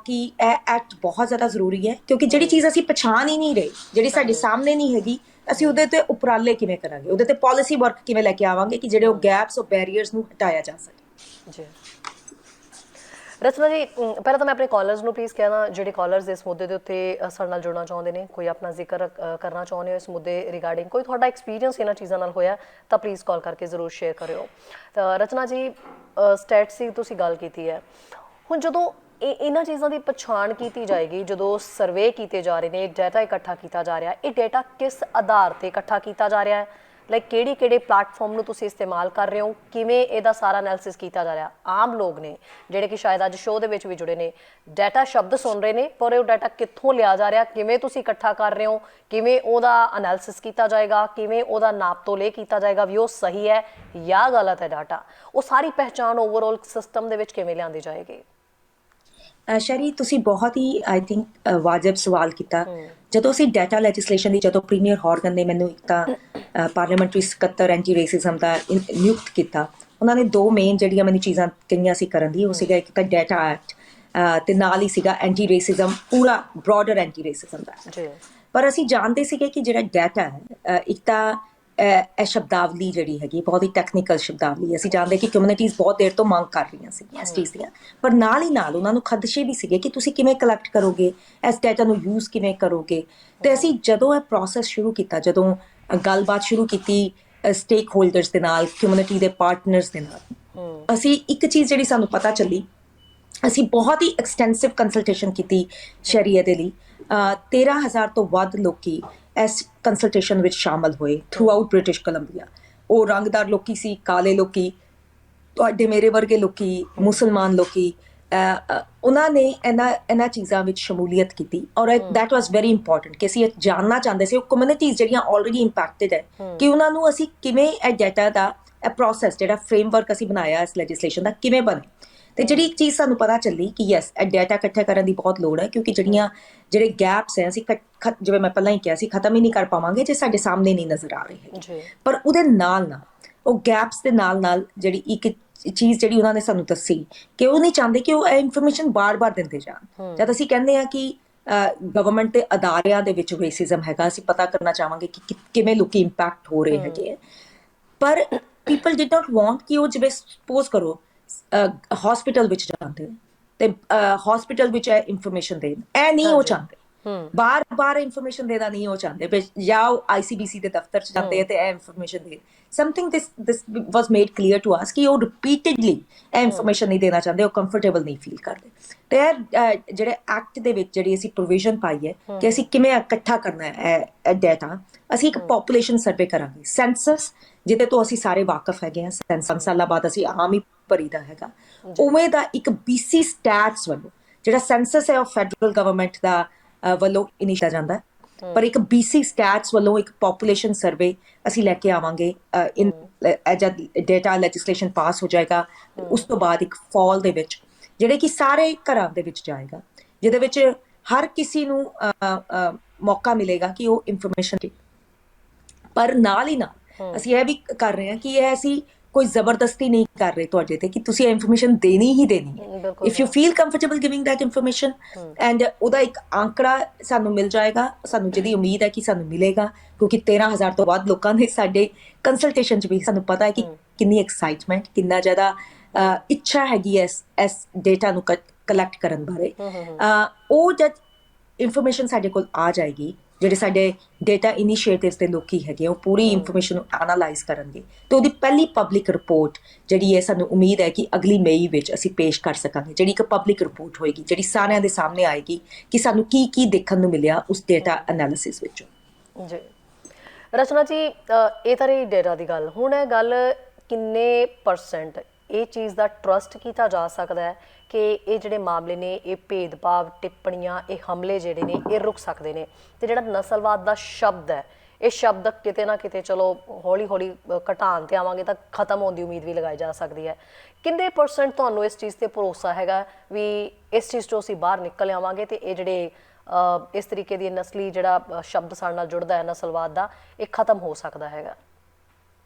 ਕਿ ਇਹ ਐਕਟ ਬਹੁਤ ਜ਼ਿਆਦਾ ਜ਼ਰੂਰੀ ਹੈ, ਕਿਉਂਕਿ ਜਿਹੜੀ ਚੀਜ਼ ਅਸੀਂ ਪਛਾਣ ਹੀ ਨਹੀਂ ਰਹੇ, ਜਿਹੜੀ ਸਾਡੇ ਸਾਹਮਣੇ ਨਹੀਂ ਹੈਗੀ, ਅਸੀਂ ਉਹਦੇ ਤੇ ਉਪਰਾਲੇ ਕਿਵੇਂ ਕਰਾਂਗੇ, ਉਹਦੇ ਤੇ ਪਾਲਿਸੀ ਵਰਕ ਕਿਵੇਂ ਲੈ ਕੇ ਆਵਾਂਗੇ ਕਿ ਜਿਹੜੇ ਉਹ ਗੈਪਸ, ਉਹ ਬੈਰੀਅਰਸ ਨੂੰ ਹਟਾਇਆ ਜਾ ਸਕੇ। ਜੀ ਰਚਨਾ ਜੀ, ਪਹਿਲਾਂ ਤਾਂ ਮੈਂ ਆਪਣੇ ਕਾਲਰਸ ਨੂੰ ਪਲੀਜ਼ ਕਹਿਣਾ, ਜਿਹੜੇ ਕਾਲਰਸ ਇਸ ਮੁੱਦੇ ਦੇ ਉੱਤੇ ਸਾਡੇ ਨਾਲ ਜੁੜਨਾ ਚਾਹੁੰਦੇ ਨੇ, ਕੋਈ ਆਪਣਾ ਜ਼ਿਕਰ ਕਰਨਾ ਚਾਹੁੰਦੇ ਹੋ ਇਸ ਮੁੱਦੇ ਰਿਗਾਰਡਿੰਗ, ਕੋਈ ਤੁਹਾਡਾ ਐਕਸਪੀਰੀਅੰਸ ਇਹਨਾਂ ਚੀਜ਼ਾਂ ਨਾਲ ਹੋਇਆ ਤਾਂ ਪਲੀਜ਼ ਕਾਲ ਕਰਕੇ ਜ਼ਰੂਰ ਸ਼ੇਅਰ ਕਰਿਓ। ਤਾਂ ਰਚਨਾ ਜੀ, ਸਟੈਟਸ ਦੀ ਤੁਸੀਂ ਗੱਲ ਕੀਤੀ ਹੈ, ਹੁਣ ਜਦੋਂ ਇਹਨਾਂ ਚੀਜ਼ਾਂ ਦੀ ਪਛਾਣ ਕੀਤੀ ਜਾਏਗੀ, ਜਦੋਂ ਸਰਵੇ ਕੀਤੇ ਜਾ ਰਹੇ ਨੇ, ਡਾਟਾ ਇਕੱਠਾ ਕੀਤਾ ਜਾ ਰਿਹਾ, ਇਹ ਡਾਟਾ ਕਿਸ ਆਧਾਰ ਤੇ ਇਕੱਠਾ ਕੀਤਾ ਜਾ ਰਿਹਾ ਹੈ, ਲਾਈਕ ਕਿਹੜੇ ਪਲੇਟਫਾਰਮ ਨੂੰ ਤੁਸੀਂ ਇਸਤੇਮਾਲ ਕਰ ਰਹੇ ਹੋ, ਕਿਵੇਂ ਇਹਦਾ ਸਾਰਾ ਐਨਾਲਿਸਿਸ ਕੀਤਾ ਜਾ ਰਿਹਾ। ਆਮ ਲੋਕ ਨੇ ਜਿਹੜੇ ਕਿ ਸ਼ਾਇਦ ਅੱਜ ਸ਼ੋਅ ਦੇ ਵਿੱਚ ਵੀ ਜੁੜੇ ਨੇ, ਡਾਟਾ ਸ਼ਬਦ ਸੁਣ ਰਹੇ ਨੇ, ਪਰ ਉਹ ਡਾਟਾ ਕਿੱਥੋਂ ਲਿਆ ਜਾ ਰਿਹਾ, ਕਿਵੇਂ ਤੁਸੀਂ ਇਕੱਠਾ ਕਰ ਰਹੇ ਹੋ, ਕਿਵੇਂ ਉਹਦਾ ਐਨਾਲਿਸਿਸ ਕੀਤਾ ਜਾਏਗਾ, ਕਿਵੇਂ ਉਹਦਾ ਨਾਪ ਤੋਲੇ ਕੀਤਾ ਜਾਏਗਾ ਵੀ ਉਹ ਸਹੀ ਹੈ ਜਾਂ ਗਲਤ ਹੈ ਡਾਟਾ, ਉਹ ਸਾਰੀ ਪਹਿਚਾਣ ਓਵਰਆਲ ਸਿਸਟਮ ਦੇ ਵਿੱਚ ਕਿਵੇਂ ਲਿਆਂਦੀ ਜਾਏਗੀ। ਸ਼ਰੀ, ਤੁਸੀਂ ਬਹੁਤ ਹੀ ਆਈ ਥਿੰਕ ਵਾਜਬ ਸਵਾਲ ਕੀਤਾ। ਜਦੋਂ ਅਸੀਂ ਡਾਟਾ ਲੈਜਿਸਲੇਸ਼ਨ ਦੀ, ਜਦੋਂ ਪ੍ਰੀਮੀਅਰ ਹਾਰਗਨ ਨੇ ਮੈਨੂੰ ਇੱਕ ਤਾਂ ਪਾਰਲੀਮੈਂਟਰੀ ਸਕੱਤਰ ਐਂਟੀ ਰੇਸਿਜ਼ਮ ਦਾ ਨਿਯੁਕਤ ਕੀਤਾ, ਉਹਨਾਂ ਨੇ 2 ਮੇਨ ਜਿਹੜੀਆਂ ਮੈਨੂੰ ਚੀਜ਼ਾਂ ਕਹੀਆਂ ਸੀ ਕਰਨ ਦੀ, ਉਹ ਸੀਗਾ ਇੱਕ ਤਾਂ ਡਾਟਾ ਐਕਟ ਤੇ ਨਾਲ ਹੀ ਸੀਗਾ ਐਂਟੀ ਰੇਸਿਜ਼ਮ, ਪੂਰਾ ਬ੍ਰੌਡਰ ਐਂਟੀ ਰੇਸਿਜ਼ਮ ਦਾ। ਪਰ ਅਸੀਂ ਜਾਣਦੇ ਸੀਗੇ ਕਿ ਜਿਹੜਾ ਡਾਟਾ ਹੈ, ਇੱਕ ਤਾਂ ਇਹ ਸ਼ਬਦਾਵਲੀ ਜਿਹੜੀ ਹੈਗੀ ਬਹੁਤ ਹੀ ਟੈਕਨੀਕਲ ਸ਼ਬਦਾਵਲੀ, ਅਸੀਂ ਜਾਣਦੇ ਕਿ ਕਮਿਊਨਿਟੀਜ਼ ਬਹੁਤ ਦੇਰ ਤੋਂ ਮੰਗ ਕਰ ਰਹੀਆਂ ਸੀਗੀਆਂ ਇਸ ਚੀਜ਼ ਦੀਆਂ, ਪਰ ਨਾਲ ਹੀ ਨਾਲ ਉਹਨਾਂ ਨੂੰ ਖਦਸ਼ੇ ਵੀ ਸੀਗੇ ਕਿ ਤੁਸੀਂ ਕਿਵੇਂ ਕਲੈਕਟ ਕਰੋਗੇ, ਇਸ ਡਾਟਾ ਨੂੰ ਯੂਜ਼ ਕਿਵੇਂ ਕਰੋਗੇ। ਤੇ ਅਸੀਂ ਜਦੋਂ ਇਹ ਪ੍ਰੋਸੈਸ ਸ਼ੁਰੂ ਕੀਤਾ, ਜਦੋਂ ਗੱਲਬਾਤ ਸ਼ੁਰੂ ਕੀਤੀ ਸਟੇਕ ਹੋਲਡਰਸ ਦੇ ਨਾਲ, ਕਮਿਊਨਿਟੀ ਦੇ ਪਾਰਟਨਰਸ ਦੇ ਨਾਲ, ਅਸੀਂ ਇੱਕ ਚੀਜ਼ ਜਿਹੜੀ ਸਾਨੂੰ ਪਤਾ ਚੱਲੀ, ਅਸੀਂ ਬਹੁਤ ਹੀ ਐਕਸਟੈਂਸਿਵ ਕੰਸਲਟੇਸ਼ਨ ਕੀਤੀ ਸ਼ਰੀਅਤ ਦੇ ਲਈ। 13,000 ਤੋਂ ਵੱਧ ਲੋਕੀ ਇਸ ਕੰਸਲਟੇਸ਼ਨ ਵਿੱਚ ਸ਼ਾਮਲ ਹੋਏ ਥਰੂ ਆਊਟ ਬ੍ਰਿਟਿਸ਼ ਕੋਲੰਬੀਆ। ਉਹ ਰੰਗਦਾਰ ਲੋਕੀ ਸੀ, ਕਾਲੇ ਲੋਕੀ, ਤੁਹਾਡੇ ਮੇਰੇ ਵਰਗੇ ਲੋਕੀ, ਮੁਸਲਮਾਨ ਲੋਕੀ, ਉਹਨਾਂ ਨੇ ਇਹਨਾਂ ਚੀਜ਼ਾਂ ਵਿੱਚ ਸ਼ਮੂਲੀਅਤ ਕੀਤੀ। ਔਰ ਦੈਟ ਵਾਸ ਵੈਰੀ ਇੰਪੋਰਟੈਂਟ ਕਿ ਅਸੀਂ ਜਾਣਨਾ ਚਾਹੁੰਦੇ ਸੀ ਉਹ ਕਮਿਊਨਿਟੀਜ਼ ਜਿਹੜੀਆਂ ਆਲਰੇਡੀ ਇੰਪੈਕਟਡ ਹੈ, ਕਿ ਉਹਨਾਂ ਨੂੰ ਅਸੀਂ ਕਿਵੇਂ ਇਹ ਡਾਟਾ ਦਾ ਪ੍ਰੋਸੈਸ, ਜਿਹੜਾ ਫਰੇਮਵਰਕ ਅਸੀਂ ਬਣਾਇਆ ਇਸ ਲੈਜਿਸਲੇਸ਼ਨ ਦਾ, ਕਿਵੇਂ ਬਣੇ। ਤੇ ਜਿਹੜੀ ਇੱਕ ਚੀਜ਼ ਸਾਨੂੰ ਪਤਾ ਚੱਲੀ ਕਿ ਯੈਸ, ਇਹ ਡਾਟਾ ਇਕੱਠਾ ਕਰਨ ਦੀ ਬਹੁਤ ਲੋੜ ਹੈ, ਕਿਉਂਕਿ ਜਿਹੜੇ ਗੈਪਸ ਹੈ, ਅਸੀਂ ਜਿਵੇਂ ਮੈਂ ਪਹਿਲਾਂ ਹੀ ਕਿਹਾ ਸੀ, ਖਤਮ ਹੀ ਨਹੀਂ ਕਰ ਪਾਵਾਂਗੇ ਜੇ ਸਾਡੇ ਸਾਹਮਣੇ ਨਹੀਂ ਨਜ਼ਰ ਆ ਰਹੇ ਹੈ। ਪਰ ਉਹਦੇ ਨਾਲ ਉਹ ਗੈਪਸ ਦੇ ਨਾਲ ਜਿਹੜੀ ਇੱਕ ਚੀਜ਼ ਜਿਹੜੀ ਉਹਨਾਂ ਨੇ ਸਾਨੂੰ ਦੱਸੀ, ਕਿ ਉਹ ਨਹੀਂ ਚਾਹੁੰਦੇ ਕਿ ਉਹ ਇਹ ਇਨਫੋਰਮੇਸ਼ਨ ਬਾਰ-ਬਾਰ ਦਿੰਦੇ ਜਾਣ। ਜਦ ਅਸੀਂ ਕਹਿੰਦੇ ਹਾਂ ਕਿ ਗਵਰਨਮੈਂਟ ਦੇ ਅਦਾਰਿਆਂ ਦੇ ਵਿੱਚ ਰੇਸਿਜ਼ਮ ਹੈਗਾ, ਅਸੀਂ ਪਤਾ ਕਰਨਾ ਚਾਹਾਂਗੇ ਕਿ ਕਿਵੇਂ ਲੋਕੀ ਇੰਪੈਕਟ ਹੋ ਰਹੇ ਹੈਗੇ, ਪਰ ਪੀਪਲ ਡਿਡ ਨਾਟ ਵਾਂਟ ਕਿ ਉਹ, ਜਿਵੇਂ ਸਪੋਜ਼ ਕਰੋ ਹਸਪੀਟਲ ਵਿੱਚ ਜਾਂਦੇ ਤੇ ਹਸਪੀਟਲ ਵਿੱਚ ਇਹ ਇਨਫੋਰਮੇਸ਼ਨ ਦੇਣ, ਇਹ ਨਹੀਂ ਉਹ ਚਾਹੁੰਦੇ। ਬਾਰ-ਬਾਰ ਇਨਫੋਰਮੇਸ਼ਨ ਦੇਣਾ ਨਹੀਂ ਉਹ ਚਾਹੁੰਦੇ, ਜਾਂ ਉਹ ICBC ਦੇ ਦਫ਼ਤਰ 'ਚ ਜਾਂਦੇ ਤੇ ਇਹ ਇਨਫੋਰਮੇਸ਼ਨ ਦੇਣ। Something this was made clear to us ਕਿ ਉਹ ਰਿਪੀਟਡਲੀ ਇਹ ਇਨਫੋਰਮੇਸ਼ਨ ਨਹੀਂ ਦੇਣਾ ਚਾਹੁੰਦੇ, ਉਹ ਕੰਫਰਟੇਬਲ ਨਹੀਂ ਫੀਲ ਕਰਦੇ। ਤੇ ਇਹ ਜਿਹੜੇ ਐਕਟ ਦੇ ਵਿੱਚ ਜਿਹੜੀ ਅਸੀਂ ਪ੍ਰੋਵੀਜ਼ਨ ਪਾਈ ਹੈ ਕਿ ਅਸੀਂ ਕਿਵੇਂ ਇਕੱਠਾ ਕਰਨਾ ਹੈ ਇਹ ਡਾਟਾ, ਅਸੀਂ ਇੱਕ ਪੋਪੂਲੇਸ਼ਨ ਸਰਵੇ ਕਰਾਂਗੇ, ਸੈਂਸਸ, ਜਿਹਦੇ ਤੋਂ ਅਸੀਂ ਸਾਰੇ ਵਾਕਫ ਹੈਗੇ ਹਾਂ। 5 ਸਾਲਾਂ ਬਾਅਦ ਅਸੀਂ ਆਮ ਹੀ ਭਰੀਦਾ ਹੈਗਾ, ਉਵੇਂ ਦਾ ਇੱਕ BC ਸਟੈਟਸ ਵੱਲੋਂ ਜਿਹੜਾ ਸੈਂਸਸ ਹੈ, ਉਹ ਫੈਡਰਲ ਗਵਰਨਮੈਂਟ ਦਾ ਵੱਲੋਂ ਇਨੀਸ਼ੀਏਟ ਜਾਂਦਾ ਹੈ। ਪਰ ਇੱਕ BC ਸਟੈਟਸ ਵੱਲੋਂ ਇੱਕ ਪੋਪੂਲੇਸ਼ਨ ਸਰਵੇ ਅਸੀਂ ਲੈ ਕੇ ਆਵਾਂਗੇ ਜਦ ਡੇਟਾ ਲੈਜਿਸਲੇਸ਼ਨ ਪਾਸ ਹੋ ਜਾਏਗਾ ਉਸ ਤੋਂ ਬਾਅਦ ਇੱਕ ਫਾਲ ਦੇ ਵਿੱਚ ਜਿਹੜੇ ਕਿ ਸਾਰੇ ਘਰਾਂ ਦੇ ਵਿੱਚ ਜਾਏਗਾ, ਜਿਹਦੇ ਵਿੱਚ ਹਰ ਕਿਸੇ ਨੂੰ ਮੌਕਾ ਮਿਲੇਗਾ ਕਿ ਉਹ ਇਨਫੋਰਮੇਸ਼ਨ, ਪਰ ਨਾਲ ਹੀ ਨਾਲ ਅਸੀਂ ਇਹ ਵੀ ਕਰ ਰਹੇ ਹਾਂ ਕਿ ਇਹ ਅਸੀਂ ਕੋਈ ਜ਼ਬਰਦਸਤੀ ਨਹੀਂ ਕਰ ਰਹੇ ਤੁਹਾਡੇ ਤੇ ਕਿ ਤੁਸੀਂ ਇਹ ਇਨਫੋਰਮੇਸ਼ਨ ਦੇਣੀ ਹੀ ਦੇਣੀ ਹੈ। If you feel comfortable giving that information and ਉਹਦਾ ਇੱਕ ਆંકੜਾ ਸਾਨੂੰ ਮਿਲ ਜਾਏਗਾ, ਸਾਨੂੰ ਜਿਹਦੀ ਉਮੀਦ ਹੈ ਕਿ ਸਾਨੂੰ ਮਿਲੇਗਾ, ਕਿਉਂਕਿ 13,000 ਤੋਂ ਵੱਧ ਲੋਕਾਂ ਨੇ ਸਾਡੇ ਕੰਸਲਟੇਸ਼ਨ 'ਚ ਵੀ ਸਾਨੂੰ ਪਤਾ ਹੈ ਕਿ ਕਿੰਨੀ ਐਕਸਾਈਟਮੈਂਟ, ਕਿੰਨਾ ਜ਼ਿਆਦਾ ਇੱਛਾ ਹੈਗੀ ਇਸ ਡੇਟਾ ਨੂੰ ਕਲੈਕਟ ਕਰਨ ਬਾਰੇ। ਉਹ ਜਦ ਇਨਫੋਰਮੇਸ਼ਨ ਸਾਡੇ ਕੋਲ ਆ ਜਾਏਗੀ, ਜਿਹੜੇ ਸਾਡੇ ਡੇਟਾ ਇਨੀਸ਼ੀਏਟਿਵਸ ਦੇ ਲੋਕੀ ਹੈਗੇ ਉਹ ਪੂਰੀ ਇਨਫੋਰਮੇਸ਼ਨ ਨੂੰ ਐਨਾਲਾਈਜ਼ ਕਰਨਗੇ ਤੇ ਉਹਦੀ ਪਹਿਲੀ ਪਬਲਿਕ ਰਿਪੋਰਟ ਜਿਹੜੀ ਹੈ ਸਾਨੂੰ ਉਮੀਦ ਹੈ ਕਿ ਅਗਲੀ ਮਈ ਵਿੱਚ ਅਸੀਂ ਪੇਸ਼ ਕਰ ਸਕਾਂਗੇ, ਜਿਹੜੀ ਇੱਕ ਪਬਲਿਕ ਰਿਪੋਰਟ ਹੋਏਗੀ ਜਿਹੜੀ ਸਾਰਿਆਂ ਦੇ ਸਾਹਮਣੇ ਆਏਗੀ ਕਿ ਸਾਨੂੰ ਕੀ ਕੀ ਦੇਖਣ ਨੂੰ ਮਿਲਿਆ ਉਸ ਡੇਟਾ ਐਨਾਲਿਸਿਸ ਵਿੱਚੋਂ। ਜੀ ਰਚਨਾ ਜੀ, ਇਹ ਤਾਂ ਰਹੀ ਡੇਟਾ ਦੀ ਗੱਲ। ਹੁਣ ਇਹ ਗੱਲ ਕਿੰਨੇ ਪਰਸੈਂਟ ਇਹ ਚੀਜ਼ ਦਾ ਟਰਸਟ ਕੀਤਾ ਜਾ ਸਕਦਾ ਹੈ ਕਿ ਇਹ ਜਿਹੜੇ ਮਾਮਲੇ ਨੇ, ਇਹ ਭੇਦਭਾਵ, ਟਿੱਪਣੀਆਂ, ਇਹ ਹਮਲੇ ਜਿਹੜੇ ਨੇ ਇਹ ਰੁਕ ਸਕਦੇ ਨੇ, ਤੇ ਜਿਹੜਾ ਨਸਲਵਾਦ ਦਾ ਸ਼ਬਦ ਹੈ ਇਹ ਸ਼ਬਦ ਕਿਤੇ ਨਾ ਕਿਤੇ ਚਲੋ ਹੌਲੀ ਹੌਲੀ ਘਟਾਉਣ ਤੇ ਆਵਾਂਗੇ ਤਾਂ ਖਤਮ ਹੋਣ ਦੀ ਉਮੀਦ ਵੀ ਲਗਾਈ ਜਾ ਸਕਦੀ ਹੈ। ਕਿੰਨੇ ਪਰਸੈਂਟ ਤੁਹਾਨੂੰ ਇਸ ਚੀਜ਼ ਤੇ ਭਰੋਸਾ ਹੈਗਾ ਵੀ ਇਸ ਚੀਜ਼ ਤੋਂ ਅਸੀਂ ਬਾਹਰ ਨਿਕਲ ਆਵਾਂਗੇ ਤੇ ਇਹ ਜਿਹੜੇ ਇਸ ਤਰੀਕੇ ਦੀ ਨਸਲੀ ਜਿਹੜਾ ਸ਼ਬਦ ਸਾਡੇ ਨਾਲ ਜੁੜਦਾ ਹੈ ਨਸਲਵਾਦ ਦਾ, ਇਹ ਖਤਮ ਹੋ ਸਕਦਾ ਹੈਗਾ?